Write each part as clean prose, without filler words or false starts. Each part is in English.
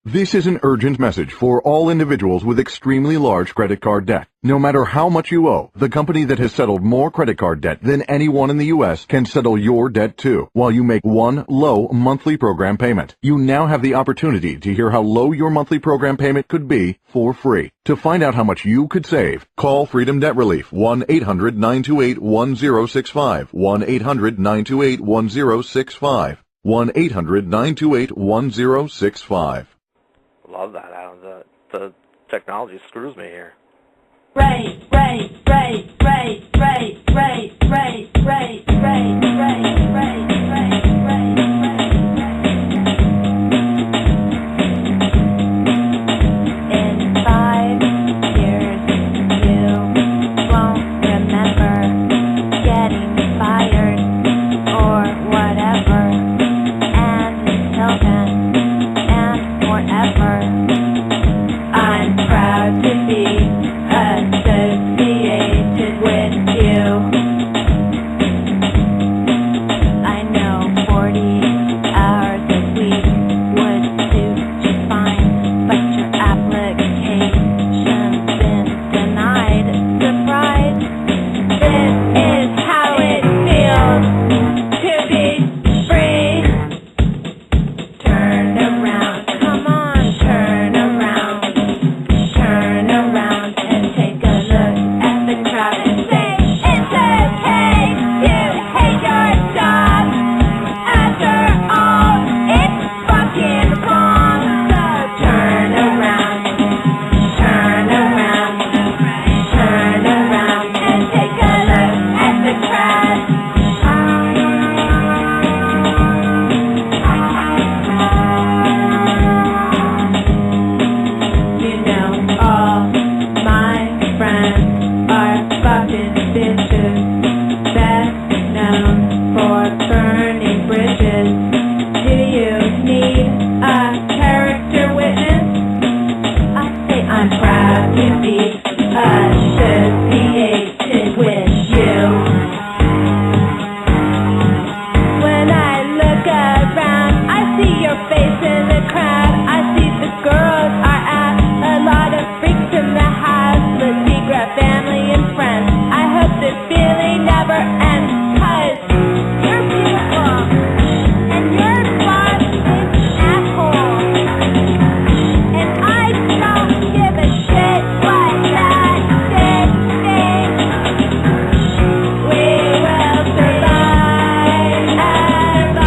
This is an urgent message for all individuals with extremely large credit card debt. No matter how much you owe, the company that has settled more credit card debt than anyone in the U.S. can settle your debt too, while you make one low monthly program payment. You now have the opportunity to hear how low your monthly program payment could be for free. To find out how much you could save, call Freedom Debt Relief 1-800-928-1065, 1-800-928-1065, 1-800-928-1065. Love that. The technology screws me here. Right. In 5 years, you won't remember getting fired or whatever. And until then, and forever, I'm proud to be associated with you. I know 40 hours a week would suit you fine, but your application's been denied. Surprise! This is how it feels to be free. Turn around, come on, turn around and take a look at the crowd and say, it's okay, you hate your job. After all, it's fucking wrong. So turn around and take a look at the crowd. You know all my friends are fucking bitches, best known for burning bridges. Do you need a character witness? I say I'm proud to be associated with you. When I look around, I see your face in the crowd. I see the girls are out, a lot of freaks in the house. Let's see, grab family and friends. I hope this feeling never ends, 'cause you're beautiful and your boss is an asshole. And I don't give a shit what that bitch thinks. We will survive and come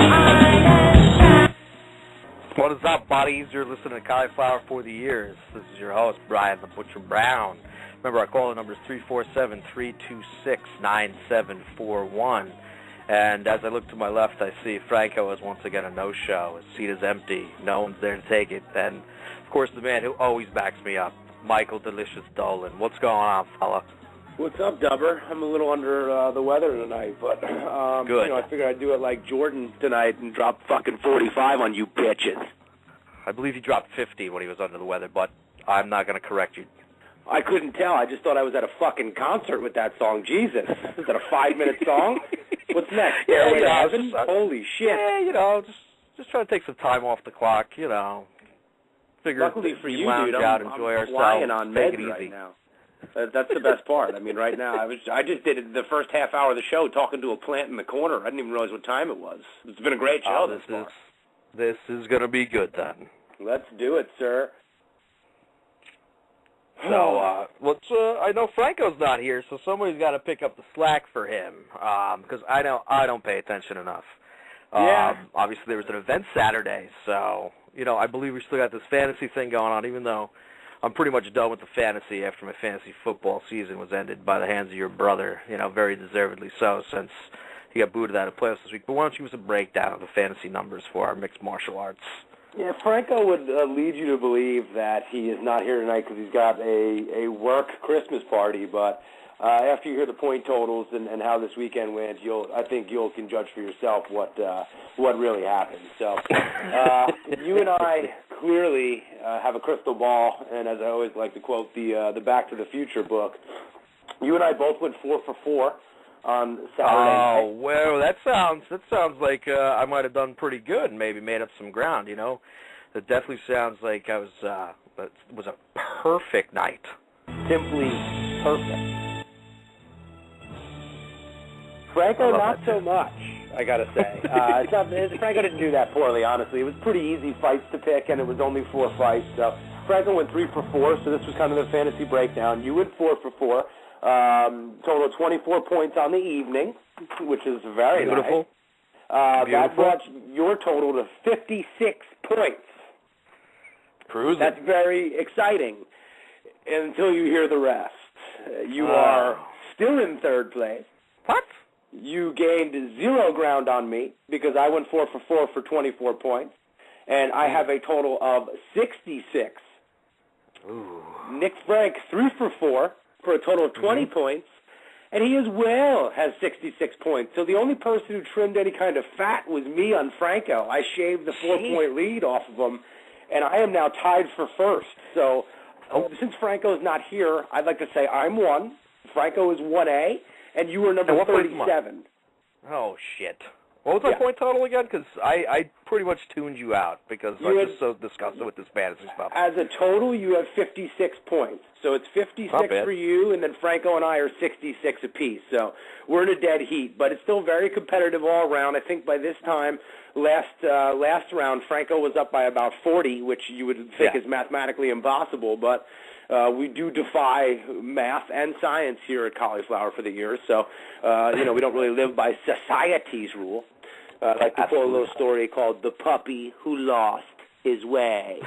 on and try. What is up, buddies? You're listening to Cauliflower for the Years. This is your host, Brian the Butcher Brown. Remember, our call number is 347-326-9741. And as I look to my left, I see Franco has once again a no-show. His seat is empty. No one's there to take it. And, of course, the man who always backs me up, Michael Delicious Dolan. What's going on, fella? What's up, Dubber? I'm a little under the weather tonight, but Good. I figured I'd do it like Jordan tonight and drop fucking 45 on you bitches. I believe he dropped 50 when he was under the weather, but I'm not going to correct you. I couldn't tell. I just thought I was at a fucking concert with that song. Jesus. Is that a 5-minute song? What's next? Yeah, Stairway to yeah, Heaven? Holy shit. Yeah, just trying to take some time off the clock, Figure Luckily for we you, lounge dude, out, I'm enjoy flying ourselves, on take meds it right easy. now. That's the best part. I mean, right now, I just did the first half hour of the show talking to a plant in the corner. I didn't even realize what time it was. It's been a great show this far. This is going to be good, then. Let's do it, sir. So, I know Franco's not here, so somebody's got to pick up the slack for him, because I don't pay attention enough. Obviously, there was an event Saturday, so, I believe we still got this fantasy thing going on, even though I'm pretty much done with the fantasy after my fantasy football season was ended by the hands of your brother, very deservedly so, since he got booted out of playoffs this week. But why don't you give us a breakdown of the fantasy numbers for our mixed martial arts? Yeah, Franco would lead you to believe that he is not here tonight because he's got a work Christmas party, but after you hear the point totals and how this weekend went, I think you can judge for yourself what really happened. So you and I clearly have a crystal ball, and as I always like to quote the Back to the Future book, you and I both went 4 for 4 on Saturday night. Oh, well, that sounds like I might have done pretty good and maybe made up some ground, you know. That definitely sounds like it was a perfect night. Simply perfect. Franco, not so much, I got to say. Franco didn't do that poorly, honestly. It was pretty easy fights to pick, and it was only 4 fights. So Franco went 3 for 4, so this was kind of the fantasy breakdown. You went 4 for 4. Total of 24 points on the evening, which is very beautiful. Nice. That brought your total to 56 points. Cruising. That's very exciting until you hear the rest. You are still in 3rd place. What? You gained 0 ground on me because I went 4 for 4 for 24 points, and I have a total of 66. Ooh. Nick Frank 3 for 4 for a total of 20 points, and he as well has 66 points. So the only person who trimmed any kind of fat was me on Franco. I shaved the 4-point lead off of him, and I am now tied for 1st. So since Franco's not here, I'd like to say I'm 1, Franco is 1A, and you were number 37. Oh, shit. What was my point total again? Because I pretty much tuned you out because I'm just so disgusted with this fantasy stuff. As a total, you have 56 points. So it's 56 for you, and then Franco and I are 66 apiece. So we're in a dead heat, but it's still very competitive all around. I think by this time, last round, Franco was up by about 40, which you would think is mathematically impossible, but we do defy math and science here at Cauliflower for the year. So, we don't really live by society's rule. I like to tell a little story called The Puppy Who Lost His Way.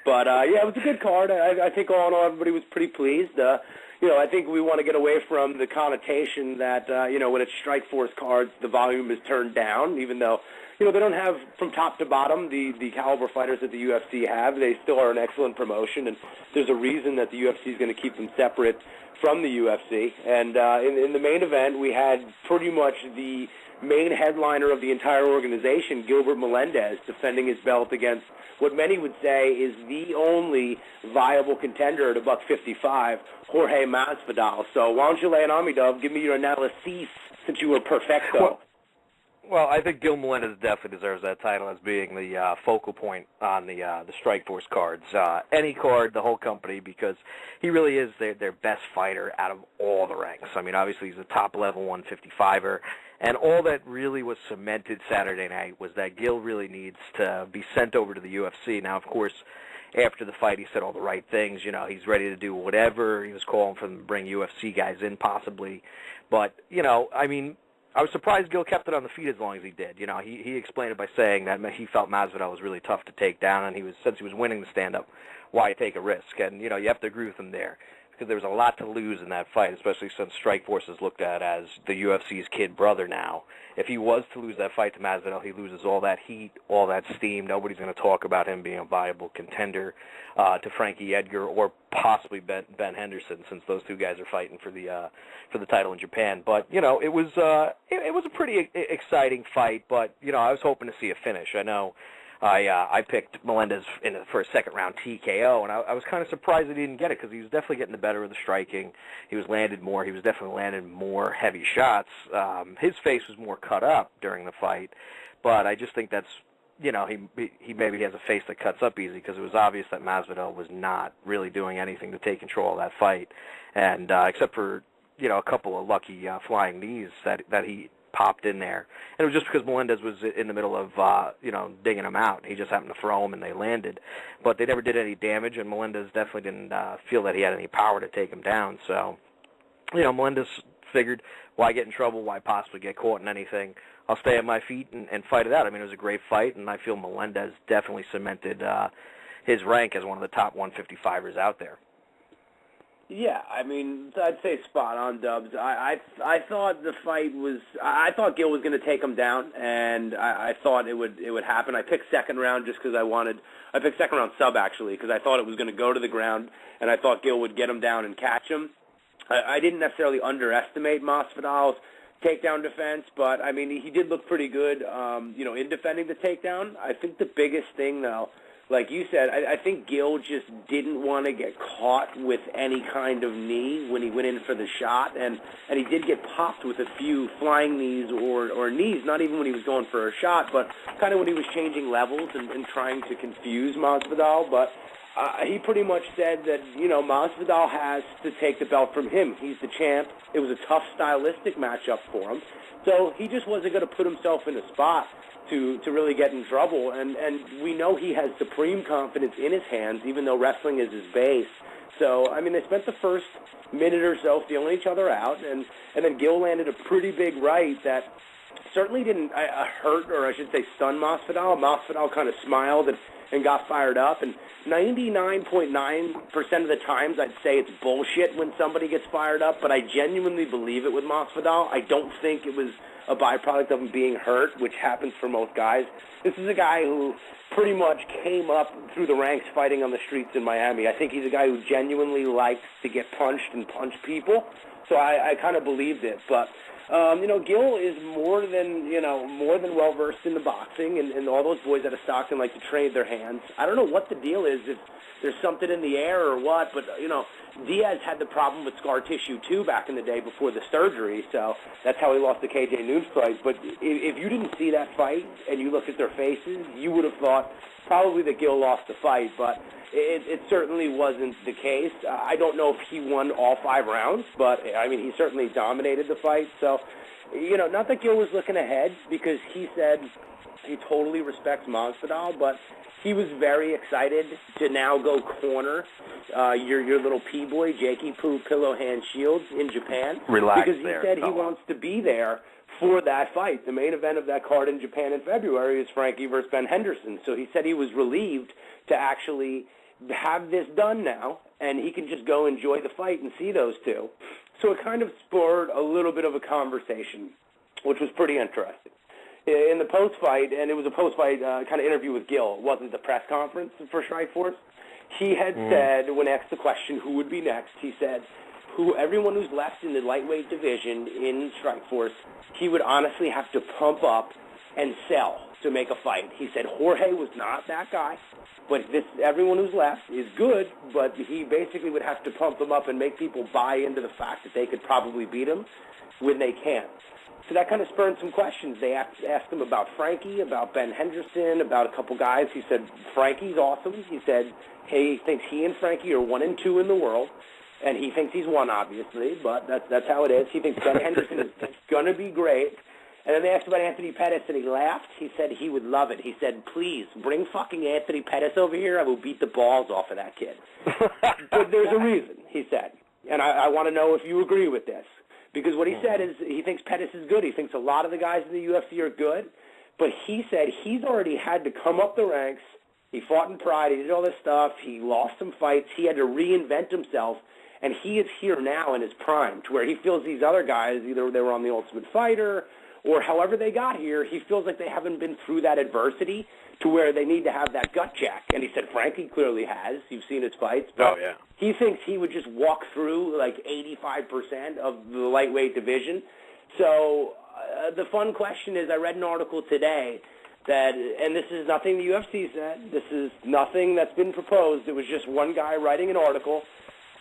But, it was a good card. I think all in all, everybody was pretty pleased. I think we want to get away from the connotation that, when it's Strike Force cards, the volume is turned down, even though, they don't have from top to bottom the caliber fighters that the UFC have. They still are an excellent promotion, and there's a reason that the UFC is going to keep them separate from the UFC. And in the main event, we had pretty much the main headliner of the entire organization, Gilbert Melendez, defending his belt against what many would say is the only viable contender at $155, Jorge Masvidal. So why don't you lay it on me, Dove? Give me your analysis since you were perfecto. Well, I think Gil Melendez definitely deserves that title as being the focal point on the Strikeforce cards. Any card, the whole company, because he really is their best fighter out of all the ranks. I mean, obviously he's a top-level 155er, and all that really was cemented Saturday night was that Gil really needs to be sent over to the UFC. Now, of course, after the fight, he said all the right things. He's ready to do whatever. He was calling for them to bring UFC guys in, possibly. But, I was surprised Gil kept it on the feet as long as he did. He explained it by saying that he felt Masvidal was really tough to take down, and since he was winning the stand-up, why take a risk? And, you have to agree with him there, because there was a lot to lose in that fight, especially since Strikeforce is looked at as the UFC's kid brother now. If he was to lose that fight to Masvidal, he loses all that heat, all that steam. Nobody's going to talk about him being a viable contender to Frankie Edgar or possibly Ben Henderson, since those two guys are fighting for the title in Japan. But it was a pretty exciting fight. But I was hoping to see a finish. I know I picked Melendez for a second-round TKO, and I was kind of surprised that he didn't get it because he was definitely getting the better of the striking. He was landed more. He was definitely landing more heavy shots. His face was more cut up during the fight, but I just think that's, he maybe has a face that cuts up easy because it was obvious that Masvidal was not really doing anything to take control of that fight, and except for, a couple of lucky flying knees that he popped in there. And it was just because Melendez was in the middle of, digging him out. He just happened to throw him and they landed. But they never did any damage, and Melendez definitely didn't feel that he had any power to take him down. So, Melendez figured, why get in trouble? Why possibly get caught in anything? I'll stay on my feet and fight it out. I mean, it was a great fight, and I feel Melendez definitely cemented his rank as one of the top 155ers out there. Yeah, I'd say spot on, Dubs. I thought the fight was. I thought Gil was going to take him down, and I thought it would happen. I picked second round just because I picked second round sub actually because I thought it was going to go to the ground, and I thought Gil would get him down and catch him. I didn't necessarily underestimate Masvidal's takedown defense, but he did look pretty good. In defending the takedown. I think the biggest thing though like you said, I think Gil just didn't want to get caught with any kind of knee when he went in for the shot, and he did get popped with a few flying knees or knees, not even when he was going for a shot, but kind of when he was changing levels and trying to confuse Masvidal. But he pretty much said that, Masvidal has to take the belt from him. He's the champ. It was a tough stylistic matchup for him. So he just wasn't going to put himself in a spot to really get in trouble. And we know he has supreme confidence in his hands, even though wrestling is his base. So, I mean, they spent the first minute or so feeling each other out, and then Gil landed a pretty big right that certainly didn't hurt, or I should say stun Masvidal. Masvidal kind of smiled and got fired up, and 99.9% of the times I'd say it's bullshit when somebody gets fired up, but I genuinely believe it with Masvidal. I don't think it was a byproduct of him being hurt, which happens for most guys. This is a guy who pretty much came up through the ranks fighting on the streets in Miami. I think he's a guy who genuinely likes to get punched and punch people, so I kind of believed it. But Gil is more than well-versed in the boxing, and all those boys out of Stockton like to trade their hands. I don't know what the deal is, if there's something in the air or what, but, Diaz had the problem with scar tissue, too, back in the day before the surgery, so that's how he lost the KJ Noons fight. But if you didn't see that fight and you looked at their faces, you would have thought probably that Gil lost the fight, but it certainly wasn't the case. I don't know if he won all 5 rounds, but, I mean, he certainly dominated the fight. So, not that Gil was looking ahead, because he said he totally respects Masvidal, but he was very excited to now go corner your little P-boy, Jakey Poo Pillow Hand Shields in Japan. Relax because he said he wants to be there for that fight. The main event of that card in Japan in February is Frankie versus Ben Henderson. So he said he was relieved to actually have this done now, and he can just go enjoy the fight and see those two. So it kind of spurred a little bit of a conversation, which was pretty interesting. In the post-fight, and it was a post-fight kind of interview with Gil, it wasn't the press conference for Strikeforce, he had said, when asked the question who would be next, he said, everyone who's left in the lightweight division in Strikeforce, he would honestly have to pump up and sell to make a fight. He said Jorge was not that guy, but everyone who's left is good, but he basically would have to pump them up and make people buy into the fact that they could probably beat him when they can't. So that kind of spurred some questions. They asked him about Frankie, about Ben Henderson, about a couple guys. He said Frankie's awesome. He said he thinks he and Frankie are 1 and 2 in the world, and he thinks he's 1, obviously, but that's how it is. He thinks Ben Henderson is going to be great. And then they asked about Anthony Pettis, and he laughed. He said he would love it. He said, please, bring fucking Anthony Pettis over here. I will beat the balls off of that kid. But there's a reason, he said. And I want to know if you agree with this. Because what he said is he thinks Pettis is good. He thinks a lot of the guys in the UFC are good. But he said he's already had to come up the ranks. He fought in Pride. He did all this stuff. He lost some fights. He had to reinvent himself. And he is here now in his prime, to where he feels these other guys, either they were on The Ultimate Fighter or however they got here, he feels like they haven't been through that adversity to where they need to have that gut check. And he said Frankie clearly has. You've seen his fights. But he thinks he would just walk through like 85% of the lightweight division. So the fun question is, I read an article today that, and this is nothing the UFC said, this is nothing that's been proposed, it was just one guy writing an article.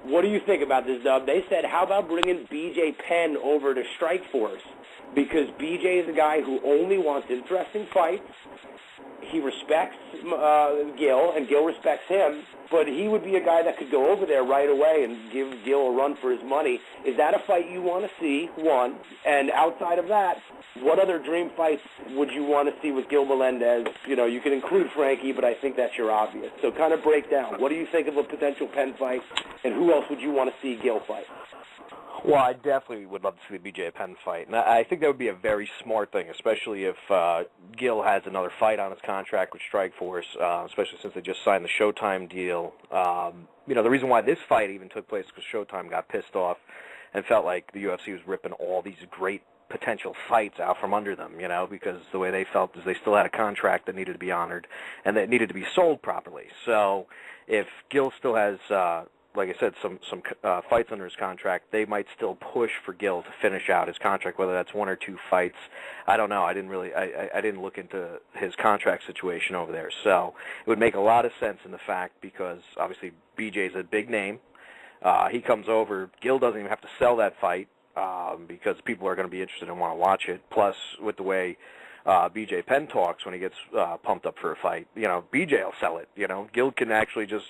What do you think about this, Dub? They said, how about bringing BJ Penn over to Strikeforce? Because BJ is a guy who only wants interesting fights. He respects Gil, and Gil respects him, but he would be a guy that could go over there right away and give Gil a run for his money. Is that a fight you want to see, one? And outside of that, what other dream fights would you want to see with Gil Melendez? You know, you can include Frankie, but I think that's your obvious. So kind of break down. What do you think of a potential Penn fight, and who else would you want to see Gil fight? Well, I definitely would love to see the BJ Penn fight, and I think that would be a very smart thing, especially if Gil has another fight on his contract with Strikeforce, especially since they just signed the Showtime deal. You know, the reason why this fight even took place was Showtime got pissed off and felt like the UFC was ripping all these great potential fights out from under them, you know, because the way they felt is they still had a contract that needed to be honored and that needed to be sold properly. So if Gil still has like I said, some fights under his contract, they might still push for Gil to finish out his contract, whether that's 1 or 2 fights. I don't know. I didn't look into his contract situation over there. So it would make a lot of sense in the fact because obviously BJ's a big name. He comes over. Gil doesn't even have to sell that fight because people are going to be interested and want to watch it. Plus, with the way BJ Penn talks when he gets pumped up for a fight, BJ will sell it. Gil can actually just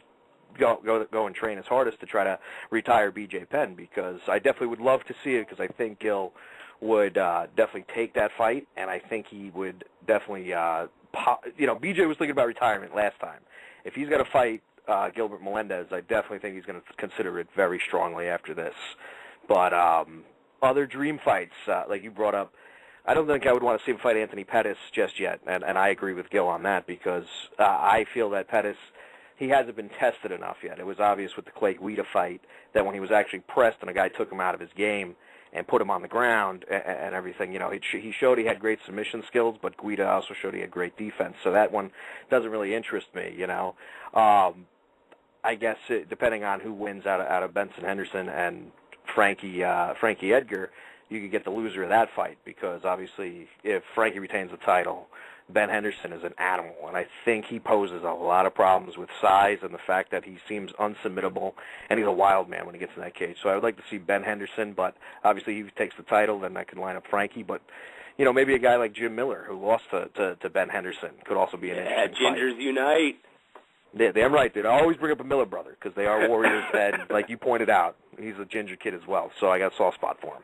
go and train his hardest to try to retire BJ Penn because I definitely would love to see it because I think Gil would definitely take that fight, and I think he would definitely BJ was thinking about retirement last time. If he's going to fight Gilbert Melendez, I definitely think he's going to consider it very strongly after this. But other dream fights, like you brought up, I don't think I would want to see him fight Anthony Pettis just yet, and I agree with Gil on that because I feel that Pettis, he hasn't been tested enough yet. It was obvious with the Clay Guida fight that when he was actually pressed and a guy took him out of his game and put him on the ground and everything, he showed he had great submission skills, but Guida also showed he had great defense. So that one doesn't really interest me, I guess depending on who wins out of Benson Henderson and Frankie Edgar, you could get the loser of that fight because obviously if Frankie retains the title, Ben Henderson is an animal, and I think he poses a lot of problems with size and the fact that he seems unsubmittable, and he's a wild man when he gets in that cage. So I would like to see Ben Henderson, but obviously if he takes the title, then that could line up Frankie. But, maybe a guy like Jim Miller, who lost to Ben Henderson, could also be an interesting fight. Gingers unite. Yeah, damn right, dude. I always bring up a Miller brother because they are warriors, and like you pointed out, he's a ginger kid as well, so I got a soft spot for him.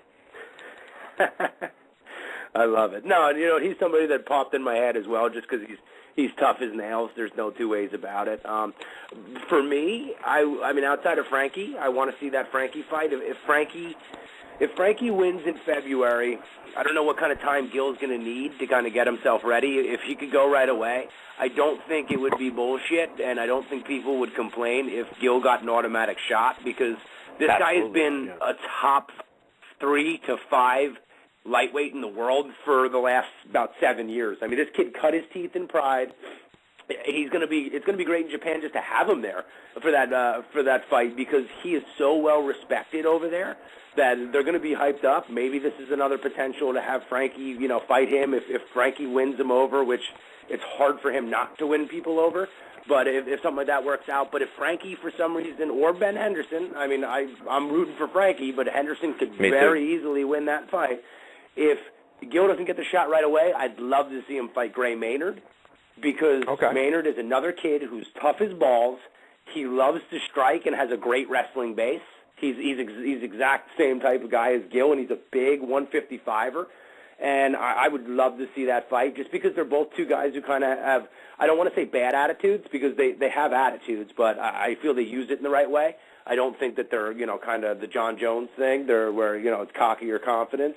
I love it. No, he's somebody that popped in my head as well just because he's tough as nails. There's no two ways about it. For me, I mean, outside of Frankie, I want to see that Frankie fight. If Frankie wins in February, I don't know what kind of time Gil's going to need to kind of get himself ready. If he could go right away, I don't think it would be bullshit, and I don't think people would complain if Gil got an automatic shot because this guy has been a top 3 to 5 lightweight in the world for the last about 7 years. I mean, this kid cut his teeth in pride. It's going to be great in Japan just to have him there for that fight because he is so well respected over there that they're going to be hyped up. Maybe this is another potential to have Frankie, fight him if Frankie wins him over, which it's hard for him not to win people over. But if something like that works out, but if Frankie for some reason or Ben Henderson, I mean, I'm rooting for Frankie, but Henderson could very easily win that fight. If Gil doesn't get the shot right away, I'd love to see him fight Gray Maynard because Maynard is another kid who's tough as balls. He loves to strike and has a great wrestling base. He's exact same type of guy as Gil, and he's a big 155er. And I would love to see that fight just because they're both two guys who kind of have, I don't want to say bad attitudes because they have attitudes, but I feel they use it in the right way. I don't think that they're, kind of the John Jones thing, where, it's cocky or confidence.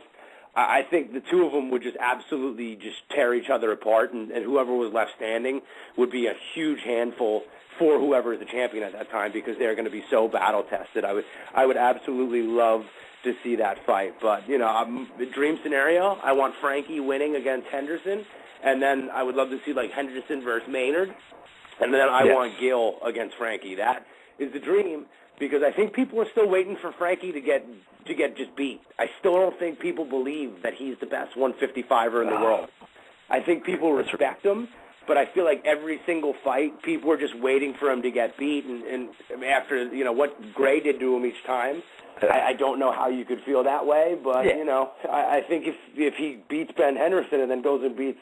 I think the two of them would just absolutely just tear each other apart, and whoever was left standing would be a huge handful for whoever is the champion at that time because they're going to be so battle-tested. I would absolutely love to see that fight. But, the dream scenario, I want Frankie winning against Henderson, and then I would love to see, Henderson versus Maynard, and then I want Gil against Frankie. That is the dream because I think people are still waiting for Frankie to get just beat. I still don't think people believe that he's the best 155er in the world. I think people respect him, but I feel like every single fight, people are just waiting for him to get beat, and after, what Gray did to him each time, I don't know how you could feel that way, but, I think if he beats Ben Henderson and then goes and beats,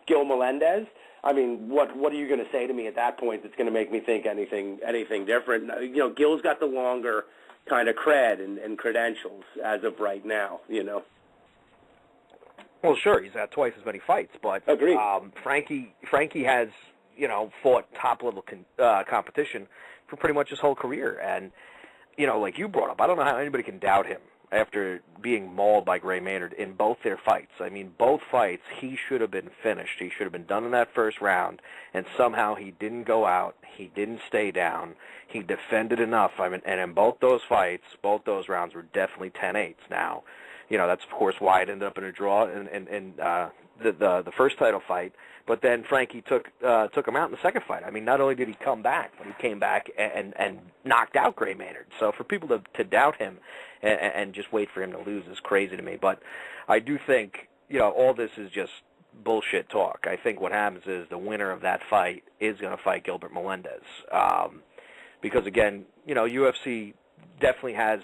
Gil Melendez, I mean, what are you going to say to me at that point that's going to make me think anything different? Gil's got the longer kind of cred and credentials as of right now, Well, sure, he's had twice as many fights, but agreed. Frankie has, fought top-level competition for pretty much his whole career, and, like you brought up, I don't know how anybody can doubt him after being mauled by Gray Maynard in both their fights. I mean, both fights, he should have been finished. He should have been done in that first round, and somehow he didn't go out. He didn't stay down. He defended enough. I mean, and in both those fights, both those rounds were definitely 10-8s. Now, that's, of course, why it ended up in a draw in the first title fight, but then Frankie took him out in the second fight. I mean, not only did he come back, but he came back and knocked out Gray Maynard. So for people to doubt him and just wait for him to lose is crazy to me. But I do think, all this is just bullshit talk. I think what happens is the winner of that fight is going to fight Gilbert Melendez. Because, again, UFC definitely has,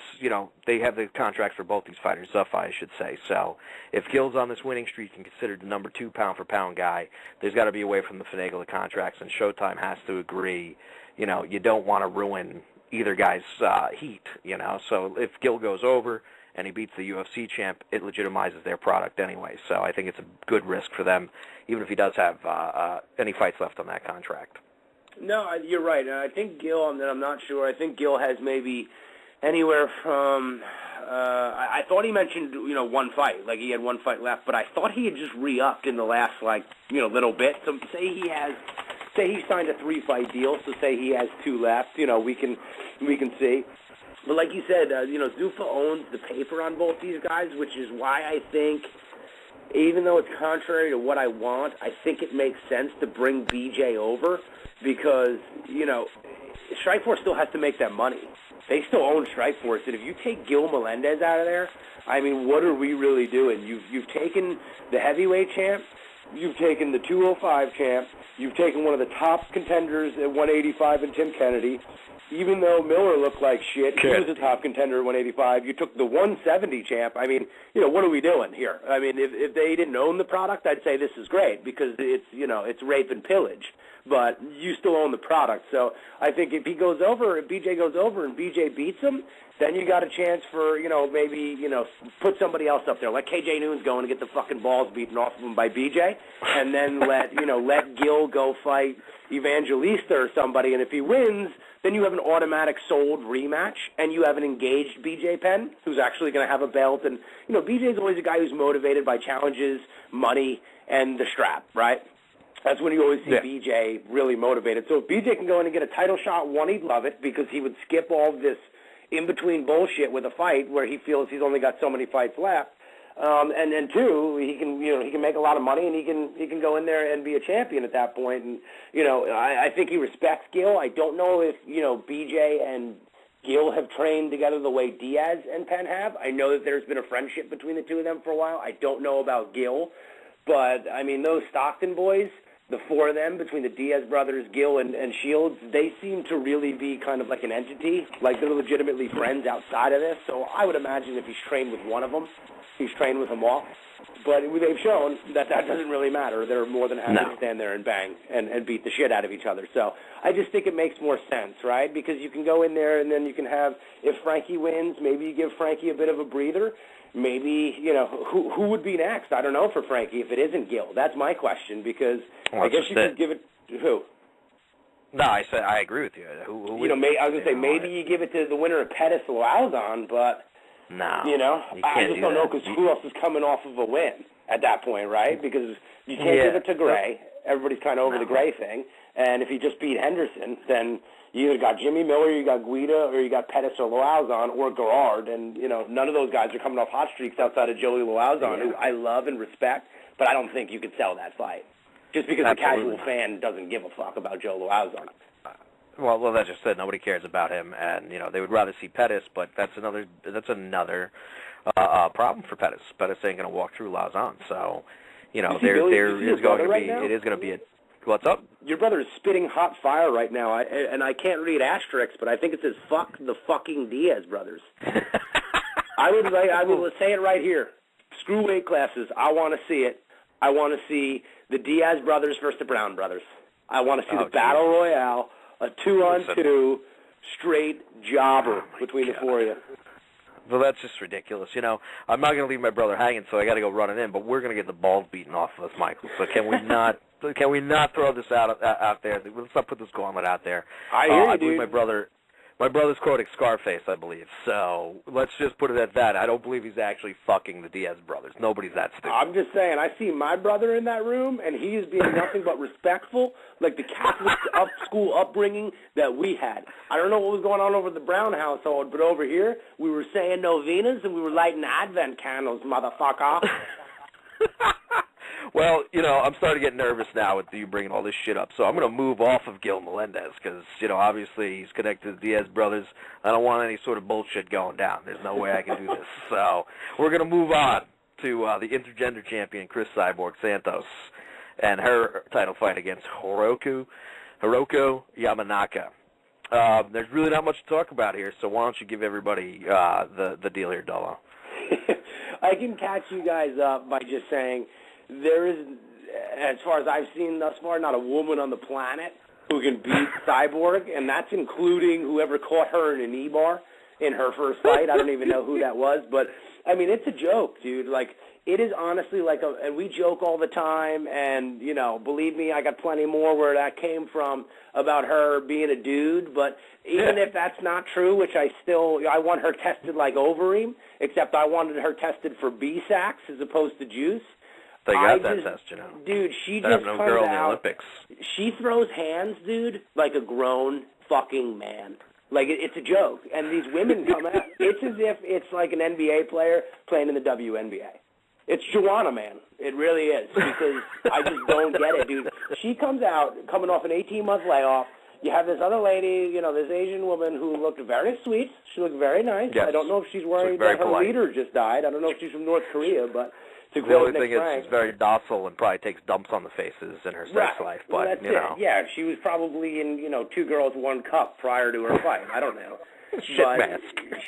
they have the contracts for both these fighters, Zuffa, I should say. So if Gil's on this winning streak and considered the number 2 pound-for-pound guy, there's got to be a way from the finagle of contracts, and Showtime has to agree, you don't want to ruin either guy's heat, So if Gil goes over and he beats the UFC champ, it legitimizes their product anyway. So I think it's a good risk for them, even if he does have any fights left on that contract. No, you're right. I think Gil, I'm not sure. I think Gil has maybe anywhere from, I thought he mentioned, one fight, like he had one fight left, but I thought he had just re-upped in the last, little bit. So say he signed a 3-fight deal, so say he has 2 left, we can see. But like you said, Zuffa owns the paper on both these guys, which is why I think, even though it's contrary to what I want, I think it makes sense to bring BJ over because, Strikeforce still has to make that money. They still own Strikeforce, and if you take Gil Melendez out of there, I mean, what are we really doing? You've taken the heavyweight champ, you've taken the 205 champ, you've taken one of the top contenders at 185 in Tim Kennedy. Even though Miller looked like shit, he was a top contender at 185. You took the 170 champ. I mean, what are we doing here? I mean, if they didn't own the product, I'd say this is great because it's rape and pillage. But you still own the product. So I think if BJ goes over and BJ beats him, then you got a chance for, maybe, put somebody else up there. Let KJ Noon's go and get the fucking balls beaten off of him by BJ, and then let Gil go fight Evangelista or somebody, and if he wins, then you have an automatic sold rematch, and you have an engaged BJ Penn who's actually going to have a belt. And, BJ's always a guy who's motivated by challenges, money, and the strap, right? That's when you always see BJ really motivated. So if BJ can go in and get a title shot, one, he'd love it because he would skip all this in-between bullshit with a fight where he feels he's only got so many fights left. And then 2, he can make a lot of money and he can go in there and be a champion at that point. And I think he respects Gil. I don't know if BJ and Gil have trained together the way Diaz and Penn have. I know that there's been a friendship between the two of them for a while. I don't know about Gil, but I mean those Stockton boys, the 4 of them between the Diaz brothers, Gil and Shields, they seem to really be kind of like an entity, like they're legitimately friends outside of this. So I would imagine if he's trained with one of them, he's trained with them all. But they've shown that doesn't really matter. They're more than happy to stand there and bang and beat the shit out of each other. So I just think it makes more sense, right? Because you can go in there and then you can have, if Frankie wins, maybe you give Frankie a bit of a breather. Maybe, who would be next? I don't know for Frankie if it isn't Gil. That's my question because I guess you could give it to who? No, I agree with you. Who I was going to say maybe you give it to the winner of Pettis Lauzon, but no, I just don't know because who else is coming off of a win at that point, right? Because you can't give it to Gray. Everybody's kind of over the Gray thing. And if he just beat Henderson, then you either got Jimmy Miller, you got Guida, or you got Pettis or Lauzon or Garrard. And, none of those guys are coming off hot streaks outside of Joey Lauzon, who I love and respect, but I don't think you could sell that fight. Just because the casual fan doesn't give a fuck about Joe Lauzon. Well, that's just it. Nobody cares about him, and they would rather see Pettis. But that's another problem for Pettis. Pettis ain't going to walk through Lauzon, so there is going to be a. What's up? Your brother is spitting hot fire right now, and I can't read asterisks, but I think it says "fuck the fucking Diaz brothers." I will say it right here. Screw weight classes. I want to see it. I want to see the Diaz brothers versus the Brown brothers. I want to see the battle royale, a 2-on-2 straight jobber between the 4 of you. Well, that's just ridiculous. I'm not going to leave my brother hanging, so I got to go running in. But we're going to get the balls beaten off of us, Michael. So can we not? Can we not throw this out there? Let's not put this gauntlet out there. I hear you, I believe my brother's quoting Scarface, I believe. So let's just put it at that. I don't believe he's actually fucking the Diaz brothers. Nobody's that stupid. I'm just saying, I see my brother in that room, and he is being nothing but respectful, like the Catholic school upbringing that we had. I don't know what was going on over the Brown household, but over here, we were saying novenas, and we were lighting Advent candles, motherfucker. Well, I'm starting to get nervous now with you bringing all this shit up, so I'm going to move off of Gil Melendez because, obviously he's connected to the Diaz brothers. I don't want any sort of bullshit going down. There's no way I can do this. So we're going to move on to the intergender champion, Chris Cyborg Santos, and her title fight against Hiroko Yamanaka. There's really not much to talk about here, so why don't you give everybody the deal here, Dolo? I can catch you guys up by just saying there is, as far as I've seen thus far, not a woman on the planet who can beat Cyborg, and that's including whoever caught her in a knee bar in her first fight. I don't even know who that was, but, I mean, it's a joke, dude. Like, it is honestly like and we joke all the time, and, believe me, I got plenty more where that came from about her being a dude, but even if that's not true, which I want her tested like Overeem, except I wanted her tested for B-Sax as opposed to juice. They got that test, Dude, she they just have no comes girl in the out. Olympics. She throws hands, dude, like a grown fucking man. Like, it's a joke. And these women come out. It's as if it's like an NBA player playing in the WNBA. It's Joanna, man. It really is, because I just don't get it, dude. She comes out, coming off an 18-month layoff. You have this other lady, this Asian woman who looked very sweet. She looked very nice. Yes. I don't know if she's worried that her leader just died. I don't know if she's from North Korea, but to the quote only thing Nick is Frank, she's very docile and probably takes dumps on the faces in her sex life. But, well, that's it. Yeah, she was probably in, 2 girls, 1 cup prior to her fight. I don't know. Shit mask.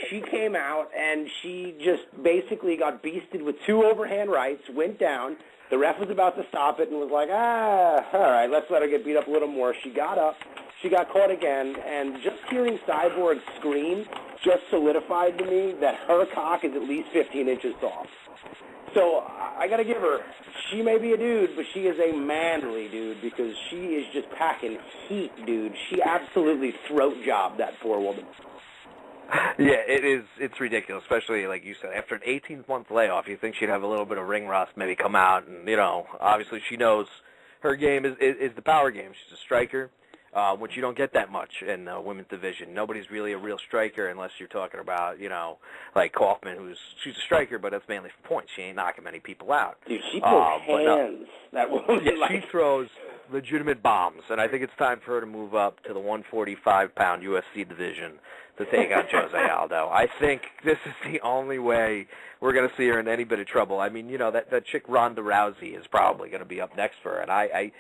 She came out, and she just basically got beasted with 2 overhand rights, went down. The ref was about to stop it and was like, all right, let's let her get beat up a little more. She got up. She got caught again, and just hearing Cyborg scream just solidified to me that her cock is at least 15 inches tall. So I got to give her, she may be a dude, but she is a manly dude because she is just packing heat, dude. She absolutely throat jobbed that poor woman. Yeah, it is. It's ridiculous, especially, like you said, after an 18-month layoff, you think she'd have a little bit of ring rust, maybe come out, and, obviously she knows her game is the power game. She's a striker, which you don't get that much in the women's division. Nobody's really a real striker unless you're talking about, like Kaufman, she's a striker, but that's mainly for points. She ain't knocking many people out. Dude, she throws hands. That woman, she throws legitimate bombs, and I think it's time for her to move up to the 145-pound UFC division to take on Jose Aldo. I think this is the only way we're going to see her in any bit of trouble. I mean, that chick Ronda Rousey is probably going to be up next for her, and I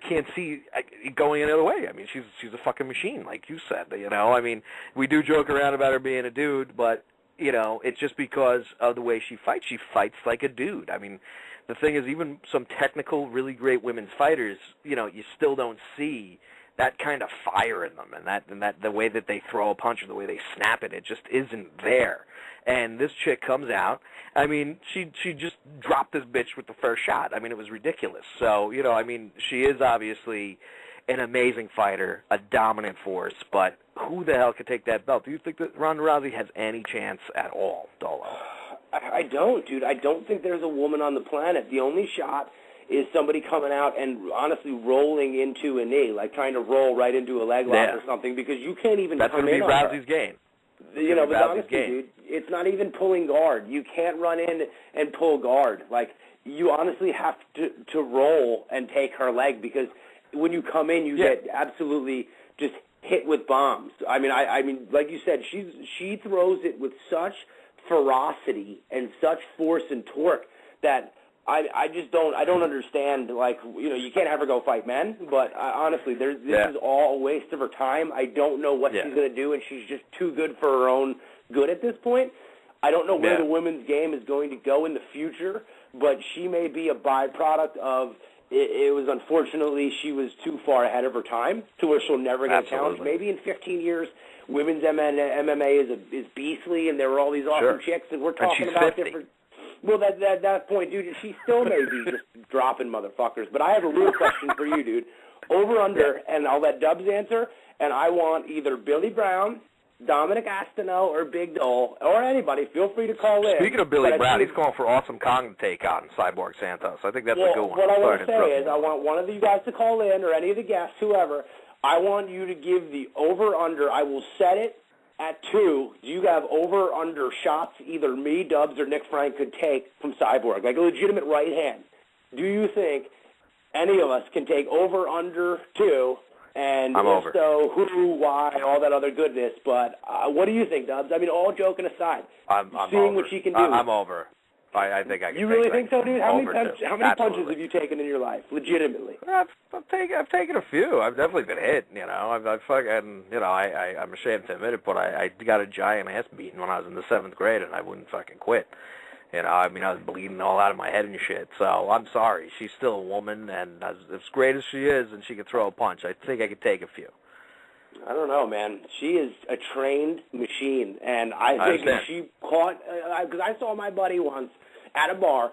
can't see it going any other way. I mean, she's a fucking machine, like you said. I mean, we do joke around about her being a dude, but it's just because of the way she fights. She fights like a dude. I mean, the thing is, even some technical, really great women's fighters, you still don't see that kind of fire in them, and that the way that they throw a punch or the way they snap it just isn't there. And this chick comes out. I mean, she just dropped this bitch with the first shot. I mean, it was ridiculous. So, I mean, she is obviously an amazing fighter, a dominant force, but who the hell could take that belt? Do you think that Ronda Rousey has any chance at all, Dolo? I don't, dude. I don't think there's a woman on the planet. The only shot is somebody coming out and honestly rolling into a knee, like trying to roll right into a leg lock or something, because you can't even come in on her. That's going to be Rousey's game. But honestly, dude, it's not even pulling guard. You can't run in and pull guard. Like, you honestly have to roll and take her leg, because when you come in, you get absolutely just hit with bombs. I mean, like you said, she throws it with such ferocity and such force and torque that I just don't understand. Like, you can't have her go fight men, but honestly, this is all a waste of her time. I don't know what she's going to do, and she's just too good for her own good at this point. I don't know where the women's game is going to go in the future, but she may be a byproduct of it was unfortunately she was too far ahead of her time to where she'll never get a challenge. Maybe in 15 years, women's MMA is beastly, and there are all these awesome chicks, and we're talking about 50. Different. Well, that point, dude, she still may be just dropping motherfuckers. But I have a real question for you, dude. Over under, and I'll let Dubs answer, and I want either Billy Brown, Dominic Astano, or Big Dole, or anybody. Feel free to call in. Speaking of Billy Brown, he's calling for Awesome Kong to take on Cyborg Santos. I think that's a good one. What I want to say is I want one of you guys to call in, or any of the guests, whoever. I want you to give the over-under. I will set it at 2, do you have over-under shots either me, Dubs, or Nick Frank could take from Cyborg? Like a legitimate right hand. Do you think any of us can take over-under 2? And I'm if over. so, who, why, all that other goodness. But what do you think, Dubs? I mean, all joking aside, I'm seeing over. what she can do. I'm over. I think I can. You really think so, dude? How many Absolutely. punches have you taken in your life, legitimately? I've taken a few. I've definitely been hit. You know, I've fucking, you know, I'm ashamed to admit it, but I got a giant ass beaten when I was in the 7th grade, and I wouldn't fucking quit. You know, I mean, I was bleeding all out of my head and shit. So I'm sorry. She's still a woman, and as great as she is, and she can throw a punch, I think I could take a few. I don't know, man. She is a trained machine, and I think if she caught, because I saw my buddy once at a bar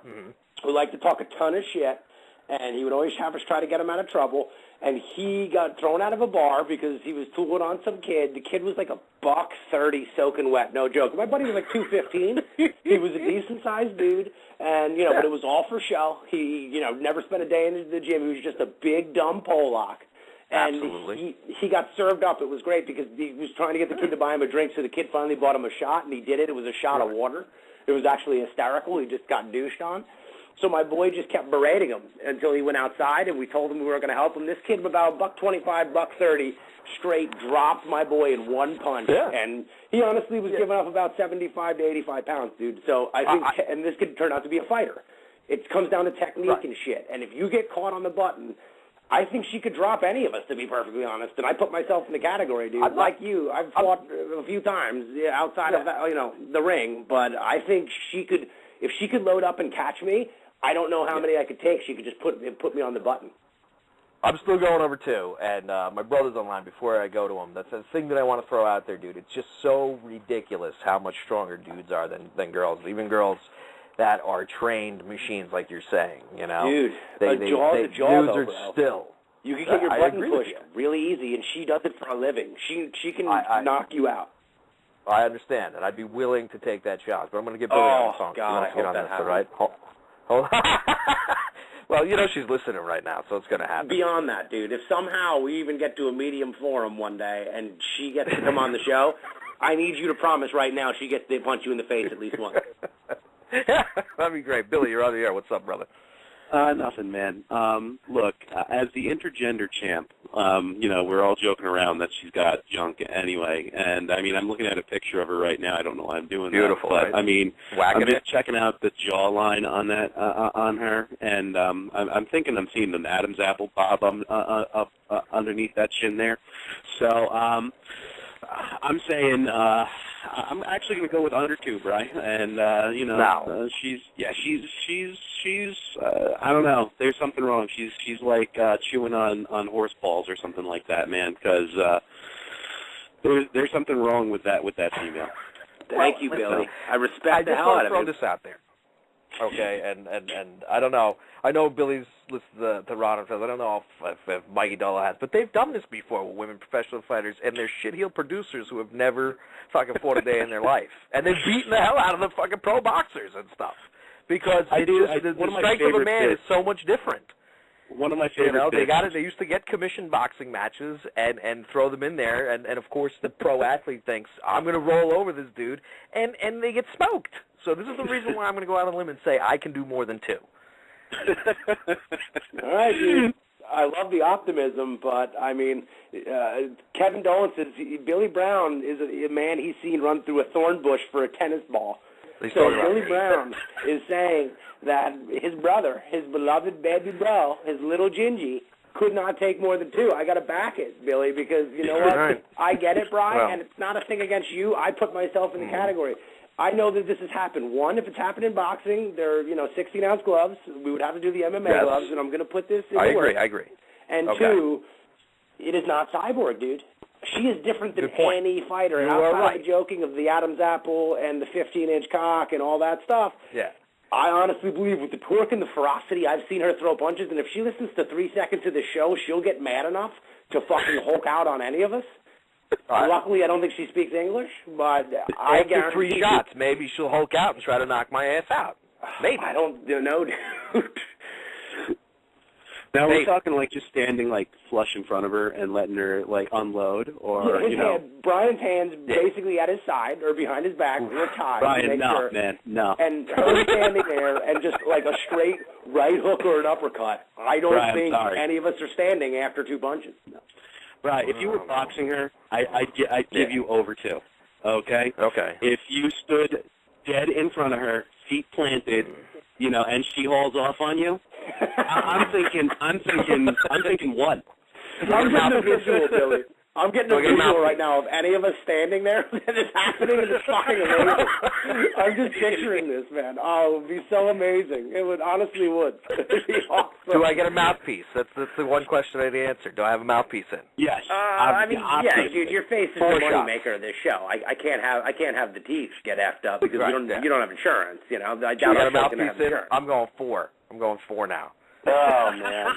who liked to talk a ton of shit, and he would always have us try to get him out of trouble, and he got thrown out of a bar because he was tooling on some kid. The kid was like $130 soaking wet, no joke. My buddy was like 215. He was a decent-sized dude, and, you know, but it was all for show. He, you know, never spent a day in the gym. He was just a big, dumb Pollock. And Absolutely. he got served up. It was great because he was trying to get the kid to buy him a drink, so the kid finally bought him a shot, and he did it. It was a shot of water. It was actually hysterical. He just got douched on. So my boy just kept berating him until he went outside, and we told him we were going to help him. This kid, about $125, $130, straight dropped my boy in one punch. Yeah. And he honestly was giving up about 75 to 85 pounds, dude. So I think, and this kid turned out to be a fighter. It comes down to technique and shit. And if you get caught on the button, I think she could drop any of us, to be perfectly honest. And I put myself in the category, dude. Like you, I've fought a few times outside of that, you know, the ring. But I think she could, if she could load up and catch me, I don't know how many I could take. She could just put me on the button. I'm still going over 2, and my brother's online before I go to him. That's the thing that I want to throw out there, dude. It's just so ridiculous how much stronger dudes are than girls, even girls that are trained machines, like you're saying, you know? Dude, dudes though, are bro. still. You can get your button pushed really easy, and she does it for a living. She can knock you out. I understand, and I'd be willing to take that challenge, but I'm going to get Billy on the phone. God, I hope that happens. Right? Hold Well, you know she's listening right now, so it's going to happen. Beyond that, dude, if somehow we even get to a medium forum one day and she gets to come on the show, I need you to promise right now she gets to punch you in the face at least once. That'd be great. Billy, you're on the air. What's up, brother? Nothing, man. Look, as the intergender champ, you know, we're all joking around that she's got junk anyway. And, I mean, I'm looking at a picture of her right now. I don't know why I'm doing Beautiful, that. But, right? I mean, Whacking I'm just checking out the jawline on that, on her. And I'm thinking I'm seeing an Adam's apple bob up underneath that chin there. So I'm saying I'm actually going to go with under 2, Bri. And, you know, she's I don't know. There's something wrong. She's like chewing on horse balls or something like that, man. Because there's something wrong with that female. Thank you, Billy. I respect the hell out of you. I just want to throw this out there. Okay, and I don't know. I know Billy's listened to Ron and Phil. I don't know if Mikey Dolla has, but they've done this before with women professional fighters, and they're shit-heel producers who have never fucking fought a day in their life, and they've beaten the hell out of the fucking pro boxers and stuff because the strength of a man is so much different. One of my favorite bits. They used to get commissioned boxing matches and throw them in there, and of course the pro athlete thinks, I'm going to roll over this dude, and they get smoked. So this is the reason why I'm going to go out on a limb and say I can do more than 2. All right, dude. I love the optimism, but, I mean, Kevin Dolan says Billy Brown is a man he's seen run through a thorn bush for a tennis ball. So Billy Brown is saying that his brother, his beloved baby bro, his little Gingy, could not take more than 2. I got to back it, Billy, because you know what? Right. I get it, Brian, and it's not a thing against you. I put myself in the category. I know that this has happened. One, if it's happened in boxing, they're 16-ounce gloves. We would have to do the MMA gloves, and I'm going to put this in the works. I agree. And 2, it is not Cyborg, dude. She is different than any fighter. And outside of joking of the Adam's apple and the 15-inch cock and all that stuff, I honestly believe with the torque and the ferocity, I've seen her throw punches, and if she listens to 3 seconds of the show, she'll get mad enough to fucking Hulk out on any of us. Luckily, I don't think she speaks English, but I guarantee after 3 shots, maybe she'll Hulk out and try to knock my ass out. Maybe. I don't know, dude. Now we're talking like just standing like flush in front of her and letting her like unload, or Brian's hands basically at his side or behind his back. We're tied. Brian, no, man, no. And her standing there and just like a straight right hook or an uppercut. I don't think any of us are standing after 2 punches. No. Right. If you were boxing her, I'd give you over 2. Okay. Okay. If you stood dead in front of her, feet planted, and she hauls off on you, I'm thinking 1. I'm getting a visual, Billy. I'm getting a visual right now of any of us standing there and it's happening and it's fucking amazing. I'm just picturing this, man. Oh, it would be so amazing. It would, honestly would. It would be awesome. Do I get a mouthpiece? That's the one question I didn't answer. Do I have a mouthpiece in? Yes. Dude, your face is the moneymaker of this show. I can't have the teeth get effed up because you don't have insurance. I doubt you got a mouthpiece in? I'm going 4. I'm going 4 now. Oh, man.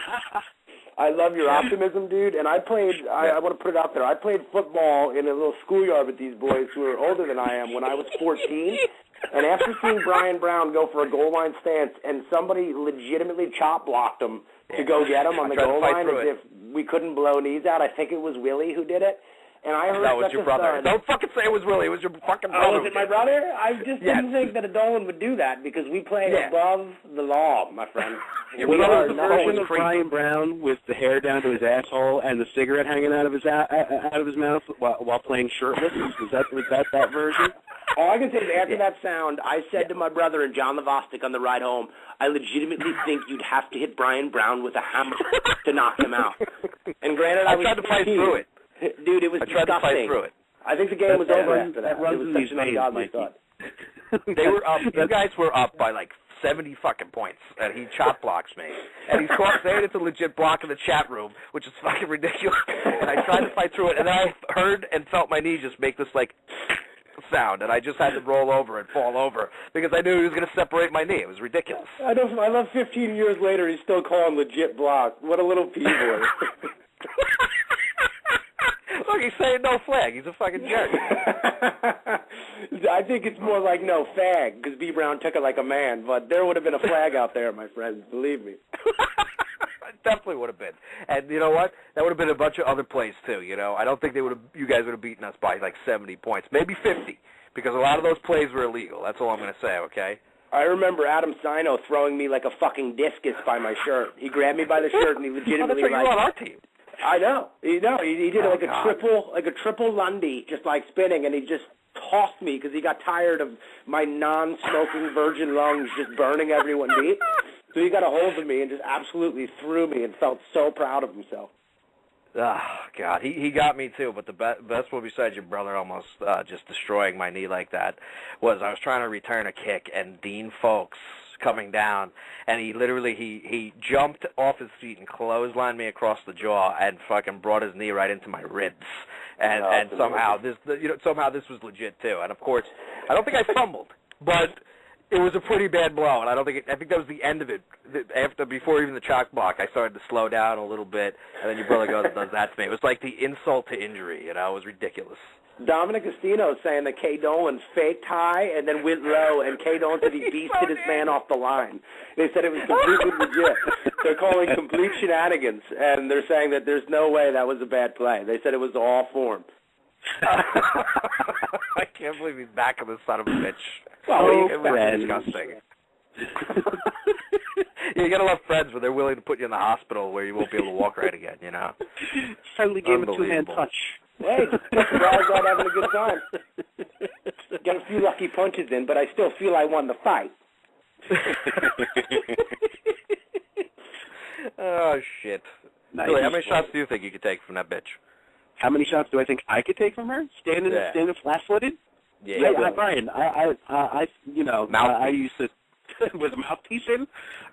I love your optimism, dude, and I want to put it out there, I played football in a little schoolyard with these boys who are older than I am when I was 14, and after seeing Brian Brown go for a goal line stance and somebody legitimately chop blocked him to go get him on the goal line as if we couldn't blow knees out, I think it was Willie who did it. And I heard that was your brother. Don't fucking say it was Willie. It was your fucking brother. Oh, was it my brother? I just didn't think that a Dolan would do that because we play above the law, my friend. We are the version of Brian Brown with the hair down to his asshole and the cigarette hanging out of his mouth while playing shirtless. Was that version? All I can say is after that sound, I said to my brother and John Lavostic on the ride home, I legitimately think you'd have to hit Brian Brown with a hammer to knock him out. And granted, I tried to fight through it. Dude, it was disgusting. I tried to fight through it. I think the game was over after that. That runs it was in these ungodly thought. They were up. You guys were up by like 70 fucking points, and he chop blocks me. And he's saying it's a legit block in the chat room, which is fucking ridiculous. And I tried to fight through it, and then I heard and felt my knee just make this like sound, and I just had to roll over and fall over because I knew he was going to separate my knee. It was ridiculous. I love 15 years later, he's still calling legit block. What a little p-boy. Look, he's saying no flag. He's a fucking jerk. I think it's more like no fag, because B. Brown took it like a man, but there would have been a flag out there, my friends, believe me. It definitely would have been. And you know what? That would have been a bunch of other plays, too, I don't think you guys would have beaten us by like 70 points, maybe 50, because a lot of those plays were illegal. That's all I'm going to say, okay? I remember Adam Sino throwing me like a fucking discus by my shirt. He grabbed me by the shirt and he legitimately you were on our team. I know. He did a triple Lundy, just like spinning, and he just tossed me because he got tired of my non-smoking virgin lungs just burning everyone beat. So he got a hold of me and just absolutely threw me and felt so proud of himself. Oh, God. He got me, too, but the best one besides your brother almost just destroying my knee like that was I was trying to return a kick, and Dean Folks coming down, and he jumped off his feet and clotheslined me across the jaw and fucking brought his knee right into my ribs. And somehow this was legit, too. And, of course, I don't think I fumbled, but it was a pretty bad blow, and I think that was the end of it. Before even the chalk block, I started to slow down a little bit, and then your brother goes and does that to me. It was like the insult to injury, It was ridiculous. Dominic Estino saying that K. Dolan faked high and then went low, and K. Dolan said he beasted his man off the line. They said it was completely legit. They're calling complete shenanigans, and they're saying that there's no way that was a bad play. They said it was all form. I can't believe he's back on this son of a bitch. Well, it was disgusting. You gotta love friends where they're willing to put you in the hospital where you won't be able to walk right again, Finally gave a two-hand touch. Hey, guys out having a good time. Got a few lucky punches in, but I still feel I won the fight. Oh, shit. Nice. Really, how many shots do you think you could take from that bitch? How many shots do I think I could take from her? Standing flat-footed? Yeah, Brian, I used to, with a mouthpiece in,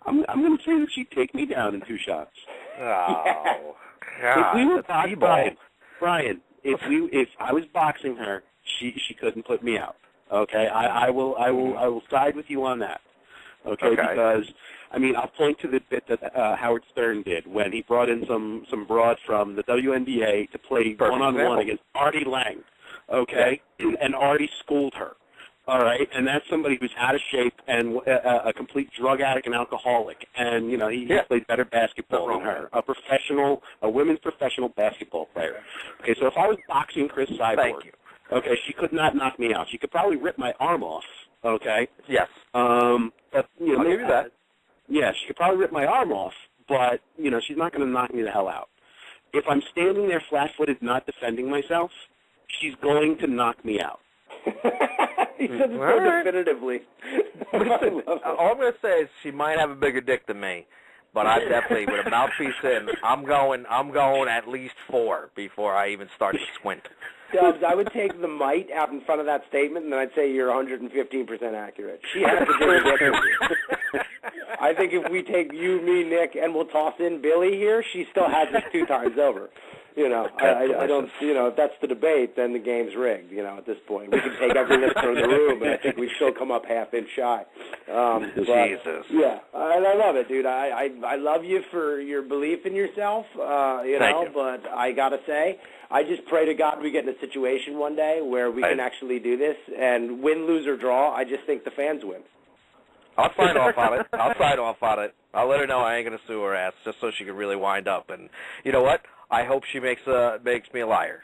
I'm going to say that she'd take me down in 2 shots. Oh, God. If we were Brian, if I was boxing her, she couldn't put me out. Okay, I will side with you on that. Okay, because I'll point to the bit that Howard Stern did when he brought in some broad from the WNBA to play one-on-one against Artie Lang. Okay, and Artie schooled her. All right, and that's somebody who's out of shape and a complete drug addict and alcoholic, and he played better basketball than her. A women's professional basketball player. Okay, so if I was boxing Chris Cyborg, okay, she could not knock me out. She could probably rip my arm off. Okay. Yes. But I'll give you that. Yeah, she could probably rip my arm off, but she's not going to knock me the hell out. If I'm standing there flat-footed, not defending myself, she's going to knock me out. He said it so definitively. Listen, all I'm going to say is she might have a bigger dick than me, but I definitely, with a mouthpiece in, I'm going at least 4 before I even start to squint. Dubs, I would take the might out in front of that statement, and then I'd say you're 115% accurate. She has a bigger dick than you. I think if we take you, me, Nick, and we'll toss in Billy here, she still has us 2 times over. I don't. If that's the debate, then the game's rigged. At this point, we can take every listener in the room, but I think we still come up half-inch shy. Jesus. Yeah, I love it, dude. I love you for your belief in yourself. Thank you. But I gotta say, I just pray to God we get in a situation one day where we can actually do this and win, lose, or draw. I just think the fans win. I'll sign off on it. I'll let her know I ain't gonna sue her ass just so she can really wind up. And you know what? I hope she makes me a liar.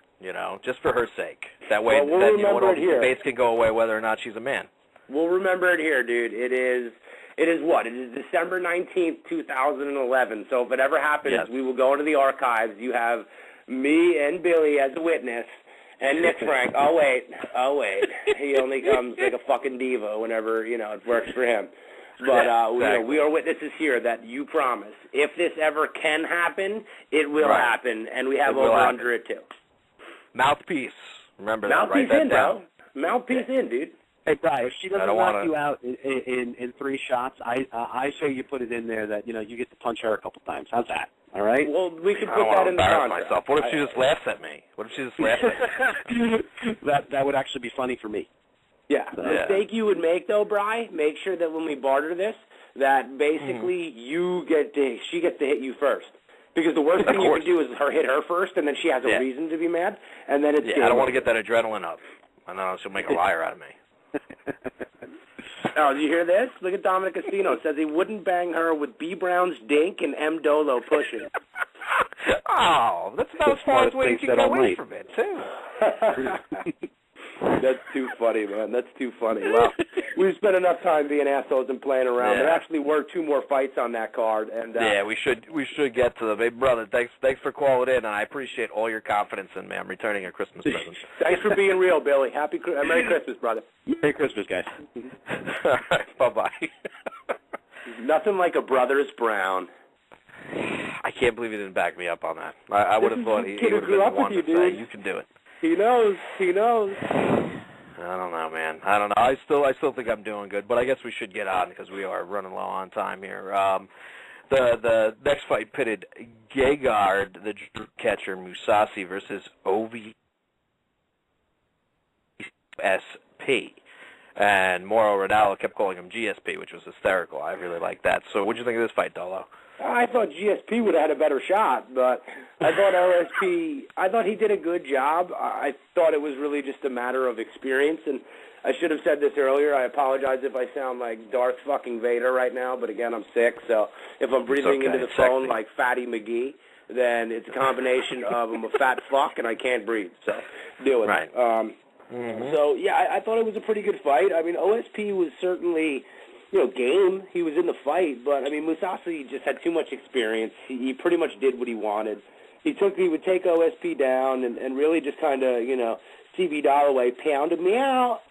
Just for her sake. That way, we'll all these debates can go away whether or not she's a man. We'll remember it here, dude. It is what? It is December 19th, 2011. So if it ever happens, we will go into the archives. You have me and Billy as a witness. And Nick Frank, oh wait, he only comes like a fucking diva whenever, it works for him. But exactly. We are witnesses here that you promise. If this ever can happen, it will happen, and we have over under it too. Mouthpiece. Remember that. Mouthpiece Write in, that down. bro. Mouthpiece in, dude. Hey, Brian, if she doesn't knock you out in 3 shots, I say you put it in there that, you get to punch her a couple times. How's that? All right? Well, we could I put don't that in the embarrass contract. myself. What if she just laughs at me? That would actually be funny for me. Yeah. The mistake you would make, though, Bri, make sure that when we barter this, that basically she gets to hit you first. Because the worst thing you can do is hit her first, and then she has a reason to be mad, and then it's I don't want to get that adrenaline up. I know she'll make a liar out of me. Oh, did you hear this? Look at Dominic Casino. Says he wouldn't bang her with B. Brown's dink and M. Dolo pushing. Oh, that's about as far as we can get away from it, too. That's too funny, man. That's too funny. Well, we've spent enough time being assholes and playing around. There actually were 2 more fights on that card, and we should get to them. Hey, brother, thanks for calling in, and I appreciate all your confidence in me. I'm returning a Christmas present. Thanks for being real, Billy. Merry Christmas, brother. Merry Christmas, guys. All right, bye-bye. Nothing like a brother's Brown. I can't believe he didn't back me up on that. I would have thought he would have been the one to say, you can do it. He knows. I don't know, man. I don't know. I still think I'm doing good, but I guess we should get on because we are running low on time here. The next fight pitted Gegard, the catcher, Musasi versus OVSP. And Mauro Ranallo kept calling him GSP, which was hysterical. I really like that. So what do you think of this fight, Dolo? I thought GSP would have had a better shot, but I thought he did a good job. I thought it was really just a matter of experience, and I should have said this earlier. I apologize if I sound like Darth fucking Vader right now, but again, I'm sick, so if I'm breathing into the phone like Fatty McGee, then it's a combination of I'm a fat fuck and I can't breathe, so deal with it. So, yeah, I thought it was a pretty good fight. I mean, OSP was certainly game. He was in the fight, but, I mean, Musasi just had too much experience. He pretty much did what he wanted. He would take OSP down and really just kind of, CB Dollaway pounded me out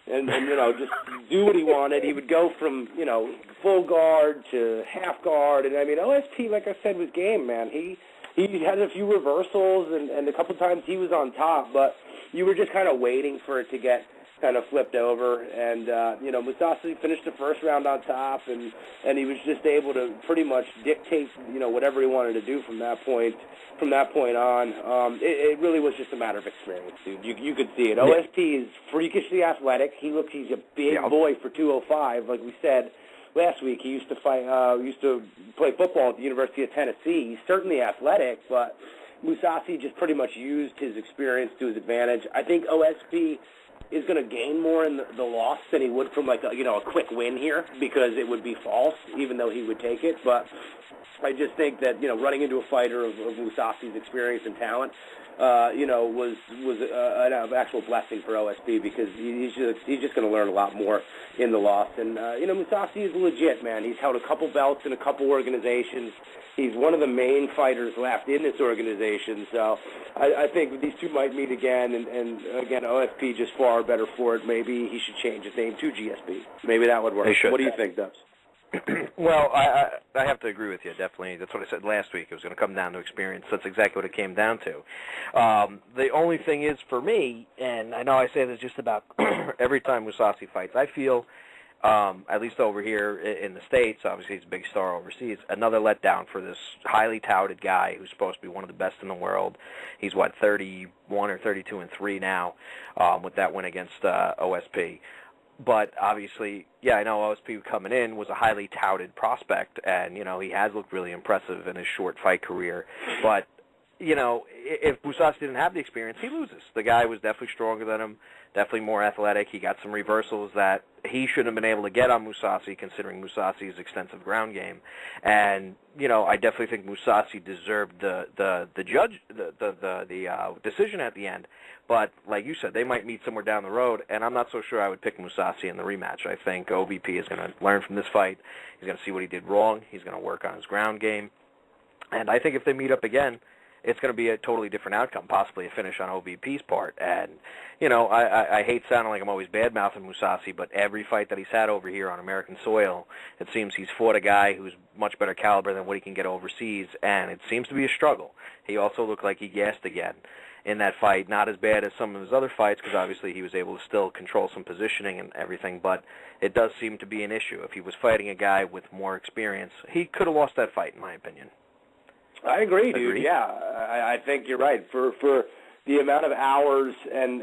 and just do what he wanted. He would go from, full guard to half guard. And, I mean, OSP, like I said, was game, man. He had a few reversals and a couple times he was on top, but you were just kind of waiting for it to get kind of flipped over, and Musasi finished the first round on top, and he was just able to pretty much dictate whatever he wanted to do from that point on. It really was just a matter of experience, dude. You could see it. OSP is freakishly athletic. He's a big boy for 205, like we said last week. He used to play football at the University of Tennessee. He's certainly athletic, but Musasi just pretty much used his experience to his advantage. I think OSP is going to gain more in the loss than he would from, like, a quick win here, because it would be false, even though he would take it. But I just think that, running into a fighter of Mousasi's experience and talent, was an actual blessing for OSP, because he's just going to learn a lot more in the loss. And, Mousasi is legit, man. He's held a couple belts in a couple organizations. He's one of the main fighters left in this organization. So I think these two might meet again, and again, OSP just far better for it. Maybe he should change his name to GSP. Maybe that would work. What do you think, Dubs? Well, I have to agree with you, definitely. That's what I said last week. It was going to come down to experience. That's exactly what it came down to. The only thing is, for me, and I know I say this just about every time Mousasi fights, I feel, at least over here in the States, obviously he's a big star overseas, another letdown for this highly touted guy who's supposed to be one of the best in the world. He's, 31 or 32-3 now, with that win against OSP. But obviously, yeah, I know OSP coming in was a highly touted prospect, and, he has looked really impressive in his short fight career. But, if Mousasi didn't have the experience, he loses. The guy was definitely stronger than him, definitely more athletic. He got some reversals that he shouldn't have been able to get on Mousasi, considering Mousasi's extensive ground game. And, I definitely think Mousasi deserved the decision at the end. But, like you said, they might meet somewhere down the road, and I'm not so sure I would pick Mousasi in the rematch. I think OVP is going to learn from this fight. He's going to see what he did wrong. He's going to work on his ground game. And I think if they meet up again, it's going to be a totally different outcome, possibly a finish on OVP's part. And, I hate sounding like I'm always bad-mouthing Mousasi, but every fight that he's had over here on American soil, it seems he's fought a guy who's much better caliber than what he can get overseas, and it seems to be a struggle. He also looked like he gassed again in that fight. Not as bad as some of his other fights, because obviously he was able to still control some positioning and everything, but it does seem to be an issue. If he was fighting a guy with more experience, he could have lost that fight, in my opinion. I agree, dude. Yeah, I think you're right. For the amount of hours and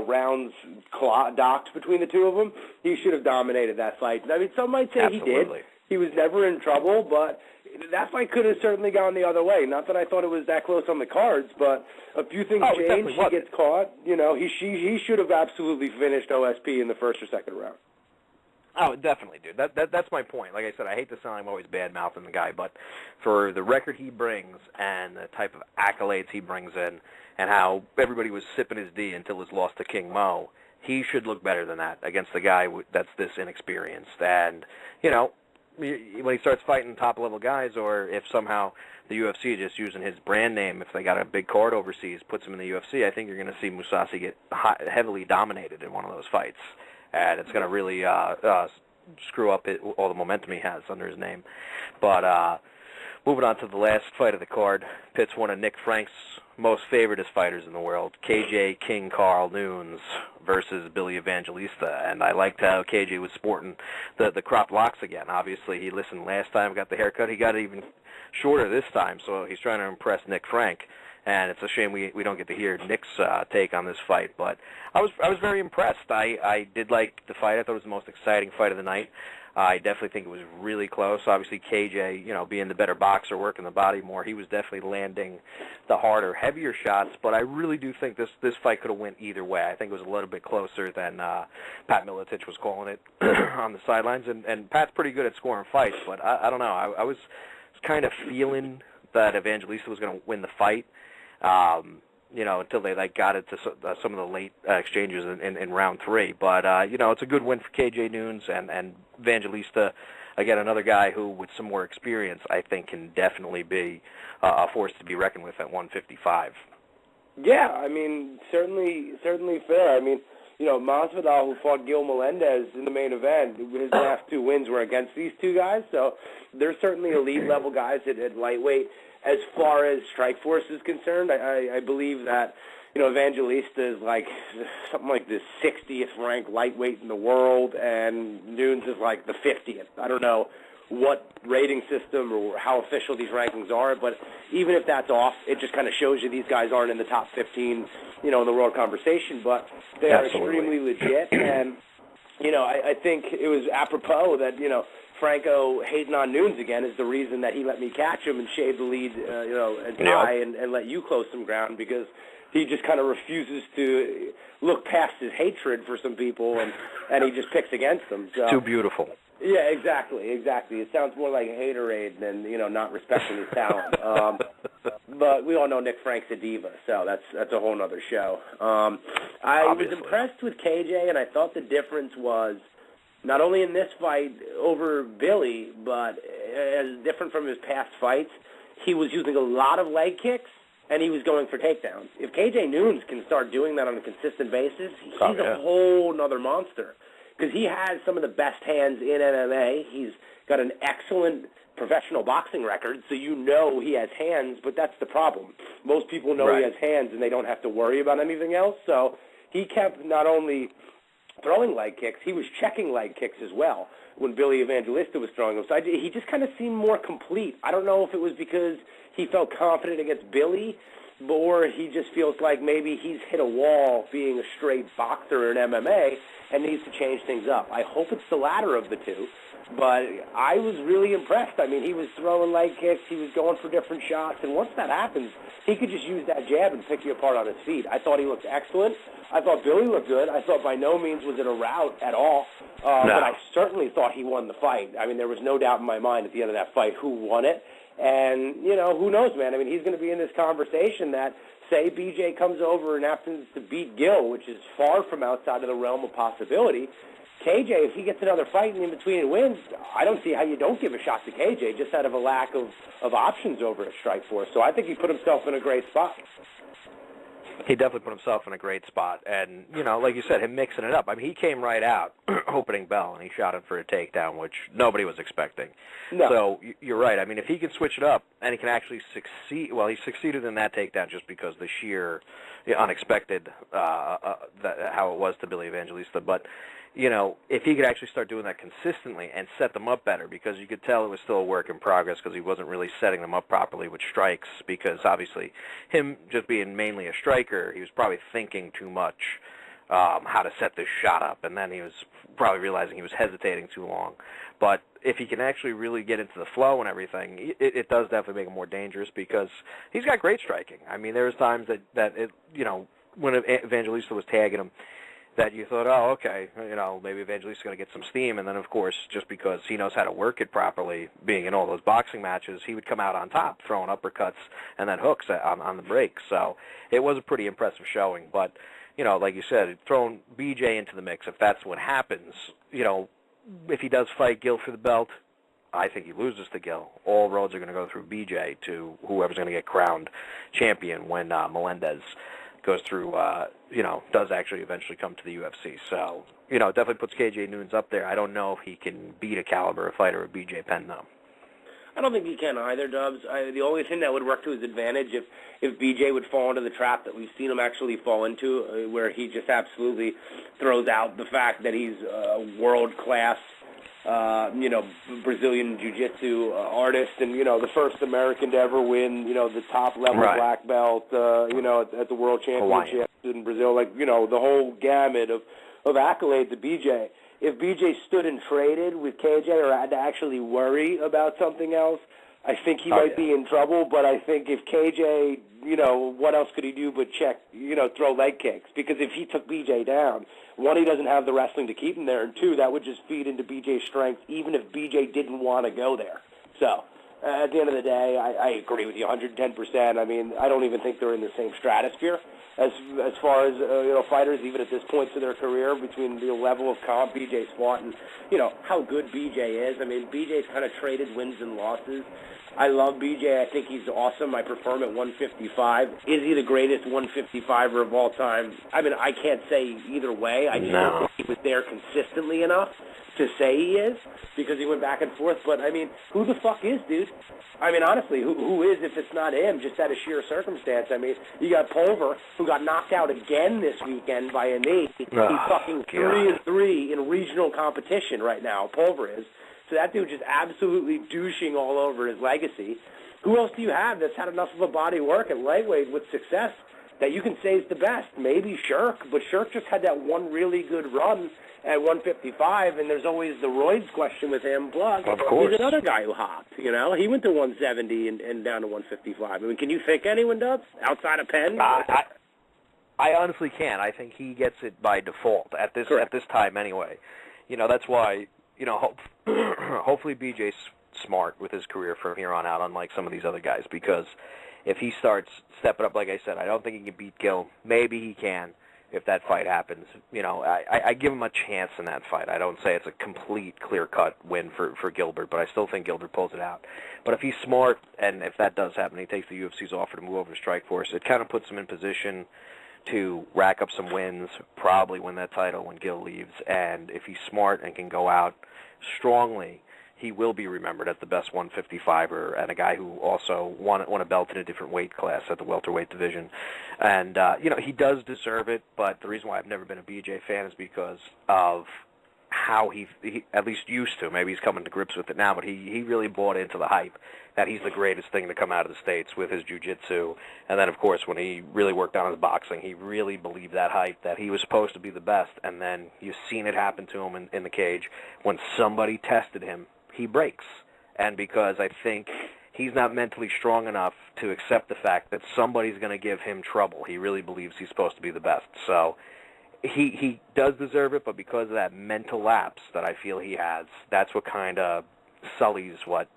rounds docked between the two of them, he should have dominated that fight. I mean, some might say Absolutely. He did. He was never in trouble, but that fight could have certainly gone the other way. Not that I thought it was that close on the cards, but a few things changed. He gets caught. He should have absolutely finished OSP in the first or second round. Oh, definitely, dude. That's my point. Like I said, I hate to sound like I'm always bad-mouthing the guy, but for the record he brings and the type of accolades he brings in and how everybody was sipping his D until his loss to King Mo, he should look better than that against the guy that's this inexperienced. And, when he starts fighting top-level guys, or if somehow the UFC is just using his brand name, if they got a big card overseas, puts him in the UFC, I think you're going to see Mousasi get heavily dominated in one of those fights. And it's going to really screw up all the momentum he has under his name. But moving on to the last fight of the card, pits one of Nick Frank's most favoritist fighters in the world, KJ King Carl Nunes versus Billy Evangelista. And I liked how KJ was sporting the cropped locks again. Obviously, he listened last time, got the haircut. He got it even shorter this time, so he's trying to impress Nick Frank. And it's a shame we don't get to hear Nick's take on this fight. But I was very impressed. I did like the fight. I thought it was the most exciting fight of the night. I definitely think it was really close. Obviously, KJ, being the better boxer, working the body more, he was definitely landing the harder, heavier shots. But I really do think this fight could have went either way. I think it was a little bit closer than Pat Miletich was calling it on the sidelines. And Pat's pretty good at scoring fights, but I don't know. I was kind of feeling that Evangelista was going to win the fight. Until they got it to some of the late exchanges in round 3. But, it's a good win for KJ Nunes and Evangelista. Again, another guy who, with some more experience, I think can definitely be a force to be reckoned with at 155. Yeah, I mean, certainly fair. I mean, Masvidal, who fought Gil Melendez in the main event, his last 2 wins were against these two guys. So they're certainly elite-level guys at lightweight. As far as Strikeforce is concerned, I believe that, Evangelista is something like the 60th ranked lightweight in the world, and Nunes is the 50th. I don't know what rating system or how official these rankings are, but even if that's off, it just kind of shows you these guys aren't in the top 15, in the world conversation, but they are extremely legit, and, I think it was apropos that, Franco hating on Nunes again is the reason that he let me catch him and shave the lead, and tie and let you close some ground, because he just kind of refuses to look past his hatred for some people, and he just picks against them. So. Too beautiful. Yeah, exactly. It sounds more like haterade than, not respecting his talent. But we all know Nick Frank's a diva, so that's a whole other show. I was impressed with KJ, and I thought the difference was not only in this fight over Billy, but as different from his past fights, he was using a lot of leg kicks, and he was going for takedowns. If KJ Noons can start doing that on a consistent basis, he's a whole nother monster. Because he has some of the best hands in MMA. He's got an excellent professional boxing record, so you know he has hands, but that's the problem. Most people know he has hands, and they don't have to worry about anything else. So he kept not only throwing leg kicks, he was checking leg kicks as well when Billy Evangelista was throwing them. So he just kind of seemed more complete. I don't know if it was because he felt confident against Billy, or he just feels like maybe he's hit a wall being a straight boxer in MMA and needs to change things up. I hope it's the latter of the two, but I was really impressed. I mean, he was throwing leg kicks, he was going for different shots, and once that happens, he could just use that jab and pick you apart on his feet. I thought he looked excellent. I thought Billy looked good. I thought by no means was it a rout at all, but I certainly thought he won the fight. I mean, there was no doubt in my mind at the end of that fight who won it. And, who knows, man? I mean, he's going to be in this conversation that, say, BJ comes over and happens to beat Gil, which is far from outside of the realm of possibility. KJ, if he gets another fight and in between and wins, I don't see how you don't give a shot to KJ just out of a lack of options over at Strikeforce. So I think he put himself in a great spot. He definitely put himself in a great spot. And, like you said, him mixing it up. I mean, he came right out, opening bell, and he shot him for a takedown, which nobody was expecting. No. So you're right. I mean, if he can switch it up and he can actually succeed, well, he succeeded in that takedown just because the sheer unexpected how it was to Billy Evangelista. But, if he could actually start doing that consistently and set them up better, because you could tell it was still a work in progress because he wasn't really setting them up properly with strikes, because obviously him just being mainly a striker, he was probably thinking too much how to set this shot up, and then he was probably realizing he was hesitating too long. But if he can actually really get into the flow and everything, it does definitely make him more dangerous, because he's got great striking. I mean, there was times that it, when Evangelista was tagging him, that you thought, oh, okay, maybe Evangelista's going to get some steam. And then, of course, just because he knows how to work it properly, being in all those boxing matches, he would come out on top, throwing uppercuts and then hooks on the break. So it was a pretty impressive showing. But, like you said, throwing BJ into the mix, if that's what happens, if he does fight Gil for the belt, I think he loses to Gil. All roads are going to go through BJ to whoever's going to get crowned champion when Melendez goes through, does actually eventually come to the UFC. So, it definitely puts KJ Noons up there. I don't know if he can beat a caliber of fighter of BJ Penn, though. I don't think he can either, Dubs. The only thing that would work to his advantage if BJ would fall into the trap that we've seen him actually fall into, where he just absolutely throws out the fact that he's a world-class Brazilian jiu-jitsu artist and, the first American to ever win, the top-level black belt, at the World Championships in Brazil. Like, the whole gamut of accolades to BJ. If BJ stood and traded with KJ or had to actually worry about something else, I think he might be in trouble. But I think if KJ, what else could he do but throw leg kicks? Because if he took BJ down, one, he doesn't have the wrestling to keep him there, and two, that would just feed into BJ's strength, even if BJ didn't want to go there. So, at the end of the day, I agree with you 110%. I mean, I don't even think they're in the same stratosphere as far as fighters, even at this point to their career, between the level of comp BJ's fought and how good BJ is. I mean, BJ's kind of traded wins and losses. I love BJ. I think he's awesome. I prefer him at 155. Is he the greatest 155er of all time? I mean, I can't say either way. I just don't think he was there consistently enough to say he is, because he went back and forth. But, I mean, who the fuck is, dude? I mean, honestly, who is if it's not him, just out of sheer circumstance? I mean, you got Pulver, who got knocked out again this weekend by a knee. He's fucking 3-3 in regional competition right now, Pulver is. So that dude just absolutely douching all over his legacy. Who else do you have that's had enough of a body of work at lightweight with success that you can say is the best? Maybe Shirk, but Shirk just had that one really good run at 155, and there's always the roids question with him. Plus, he's another guy who hopped, He went to 170 and down to 155. I mean, can you think anyone, Dubs, outside of Penn? I honestly can't. I think he gets it by default at this time anyway. That's why hopefully BJ's smart with his career from here on out, unlike some of these other guys, because if he starts stepping up, like I said, I don't think he can beat Gil. Maybe he can if that fight happens. I give him a chance in that fight. I don't say it's a complete, clear-cut win for Gilbert, but I still think Gilbert pulls it out. But if he's smart, and if that does happen, he takes the UFC's offer to move over to Strikeforce, it kind of puts him in position to rack up some wins, probably win that title when Gil leaves. And if he's smart and can go out strongly, he will be remembered as the best 155er and a guy who also won a belt in a different weight class at the welterweight division. And, he does deserve it, but the reason why I've never been a BJ fan is because of how he at least used to. Maybe he's coming to grips with it now, but he really bought into the hype that he's the greatest thing to come out of the States with his jiu-jitsu. And then, of course, when he really worked on his boxing, he really believed that hype, that he was supposed to be the best. And then you've seen it happen to him in the cage. When somebody tested him, he breaks. And because I think he's not mentally strong enough to accept the fact that somebody's going to give him trouble, he really believes he's supposed to be the best. So he does deserve it, but because of that mental lapse that I feel he has, that's what kind of sullies what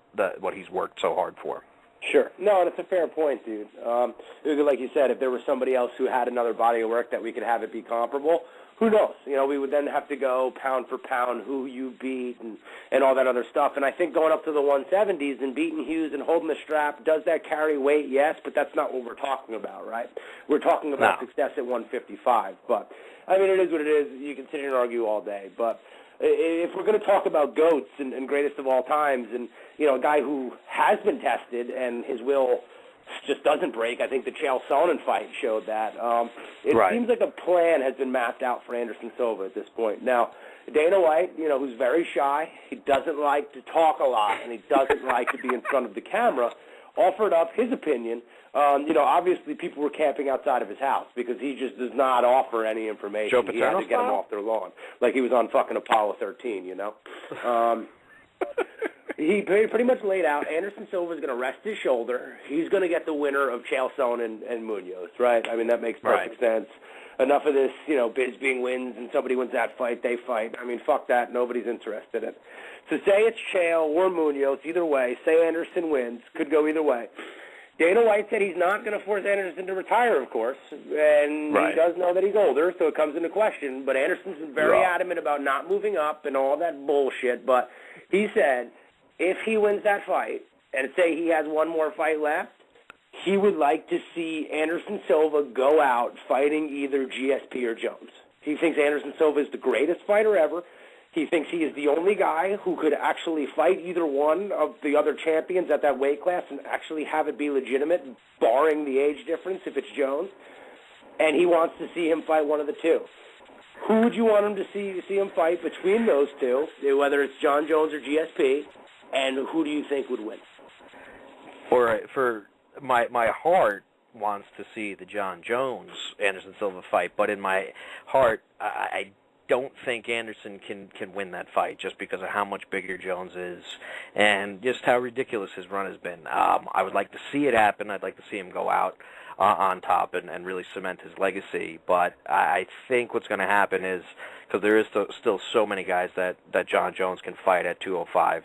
he's worked so hard for. Sure. No, and it's a fair point, dude. Like you said, if there was somebody else who had another body of work that we could have it be comparable, who knows? We would then have to go pound for pound who you beat and all that other stuff. And I think going up to the 170s and beating Hughes and holding the strap, does that carry weight? Yes, but that's not what we're talking about, right? We're talking about success at 155. But, it is what it is. You can sit here and argue all day. But if we're going to talk about GOATs and greatest of all times and, a guy who has been tested and his will just doesn't break, I think the Chael Sonnen fight showed that. It seems like a plan has been mapped out for Anderson Silva at this point. Now, Dana White, who's very shy, he doesn't like to talk a lot, and he doesn't like to be in front of the camera, offered up his opinion. Obviously people were camping outside of his house because he just does not offer any information. Joe He had Paterno to get them off their lawn, like he was on fucking Apollo 13, He pretty much laid out Anderson Silva is going to rest his shoulder. He's going to get the winner of Chael Sonnen and Munoz, right? That makes perfect sense. Enough of this, Bisping wins and somebody wins that fight, they fight. Fuck that. Nobody's interested in it. So say it's Chael or Munoz, either way. Say Anderson wins. Could go either way. Dana White said he's not going to force Anderson to retire, of course, and he does know that he's older, so it comes into question. But Anderson's been very adamant about not moving up and all that bullshit. But he said if he wins that fight, and say he has one more fight left, he would like to see Anderson Silva go out fighting either GSP or Jones. He thinks Anderson Silva is the greatest fighter ever. He thinks he is the only guy who could actually fight either one of the other champions at that weight class and actually have it be legitimate, barring the age difference if it's Jones. And he wants to see him fight one of the two. Who would you want him to see him fight between those two, whether it's John Jones or GSP, and who do you think would win? For my heart wants to see the John Jones Anderson Silva fight, but in my heart I don't think Anderson can win that fight just because of how much bigger Jones is and just how ridiculous his run has been. I would like to see it happen. I'd like to see him go out on top and really cement his legacy. But I think what's going to happen is, because there is still so many guys that John Jones can fight at 205.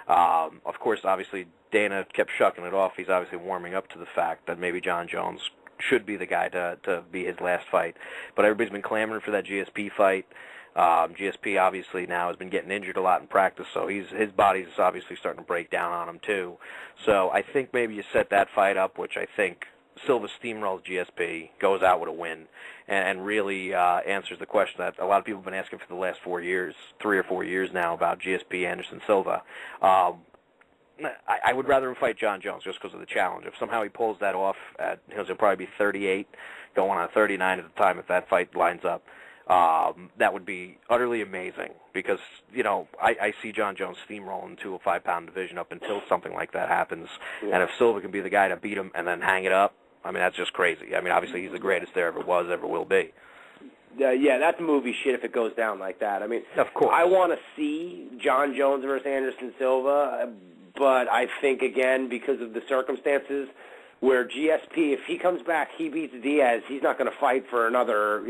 Of course, obviously, Dana kept shucking it off. He's obviously warming up to the fact that maybe John Jones should be the guy to be his last fight. But everybody's been clamoring for that GSP fight. GSP obviously now has been getting injured a lot in practice, so his body's obviously starting to break down on him too. So I think maybe you set that fight up, which I think Silva steamrolls GSP, goes out with a win, and really answers the question that a lot of people have been asking for the last 4 years, 3 or 4 years now, about GSP Anderson Silva. I would rather him fight John Jones just because of the challenge. If somehow he pulls that off, he'll probably be 38, going on 39 at the time if that fight lines up. That would be utterly amazing because, I see John Jones steamrolling the 205-pound division up until something like that happens. Yeah. And if Silva can be the guy to beat him and then hang it up, that's just crazy. Obviously he's the greatest there ever was, ever will be. Yeah, that's movie shit if it goes down like that. Of course. I want to see John Jones versus Anderson Silva, but I think, again, because of the circumstances, where GSP, if he comes back, he beats Diaz, he's not going to fight for another,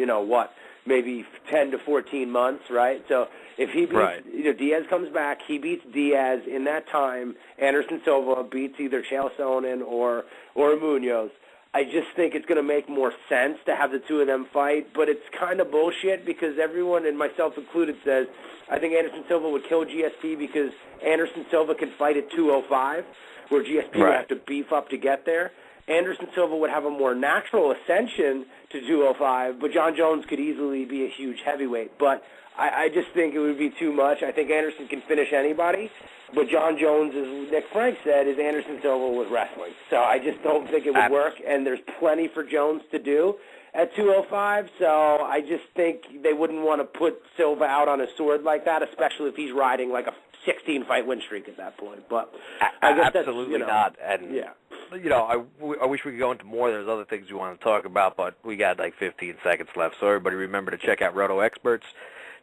maybe 10 to 14 months, right? So if he beats, Diaz comes back, he beats Diaz in that time, Anderson Silva beats either Chael Sonnen or Munoz. I just think it's going to make more sense to have the two of them fight, but it's kind of bullshit because everyone, and myself included, says I think Anderson Silva would kill GSP because Anderson Silva can fight at 205, where GSP would have to beef up to get there. Anderson Silva would have a more natural ascension to 205, but John Jones could easily be a huge heavyweight. But I just think it would be too much. I think Anderson can finish anybody, but John Jones, as Nick Frank said, is Anderson Silva with wrestling. So I just don't think it would work, and there's plenty for Jones to do at 205, so I just think they wouldn't want to put Silva out on a sword like that, especially if he's riding like a 16-fight win streak at that point. But I guess absolutely not. And I wish we could go into more. There's other things we want to talk about, but we got like 15 seconds left. So everybody remember to check out Roto Experts,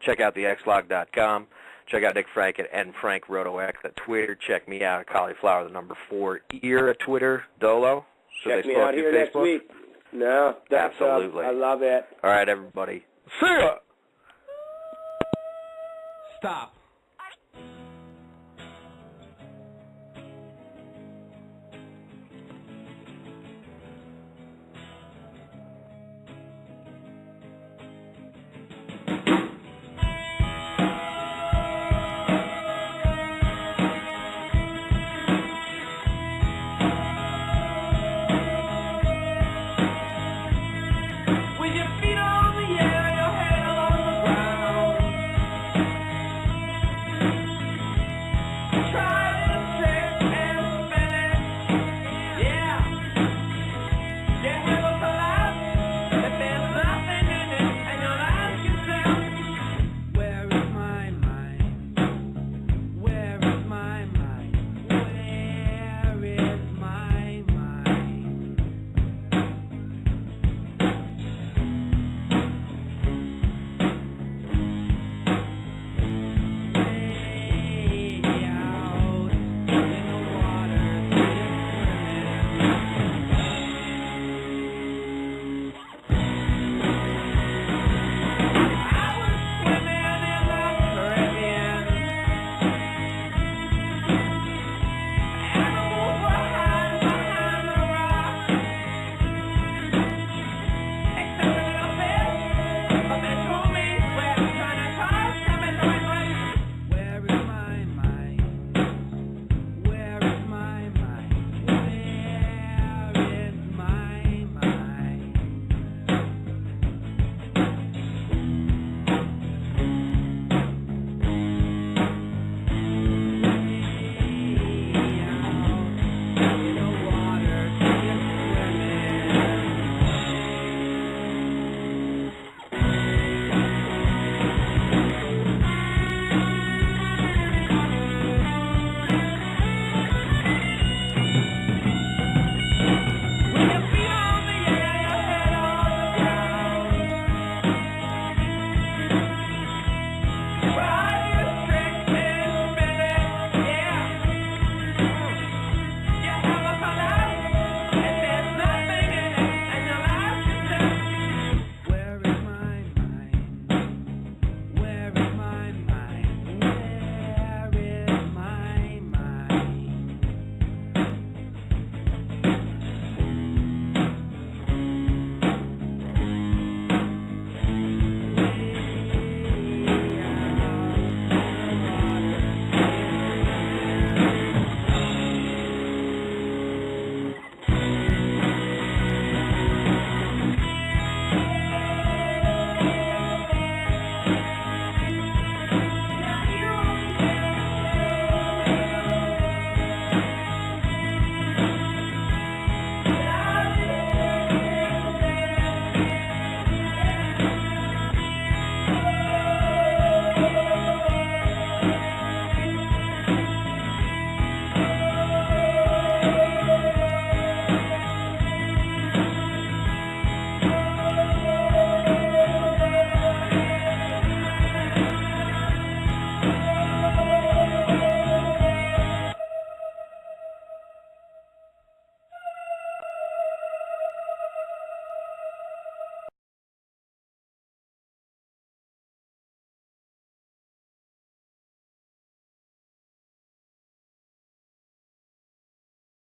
check out thexlog.com, check out Nick Frank at NFrankRotoX at Twitter. Check me out at Cauliflower, the number 4 ear at Twitter. Dolo, check me out here next week. No, that's absolutely. I love it. All right, everybody. See ya. Stop.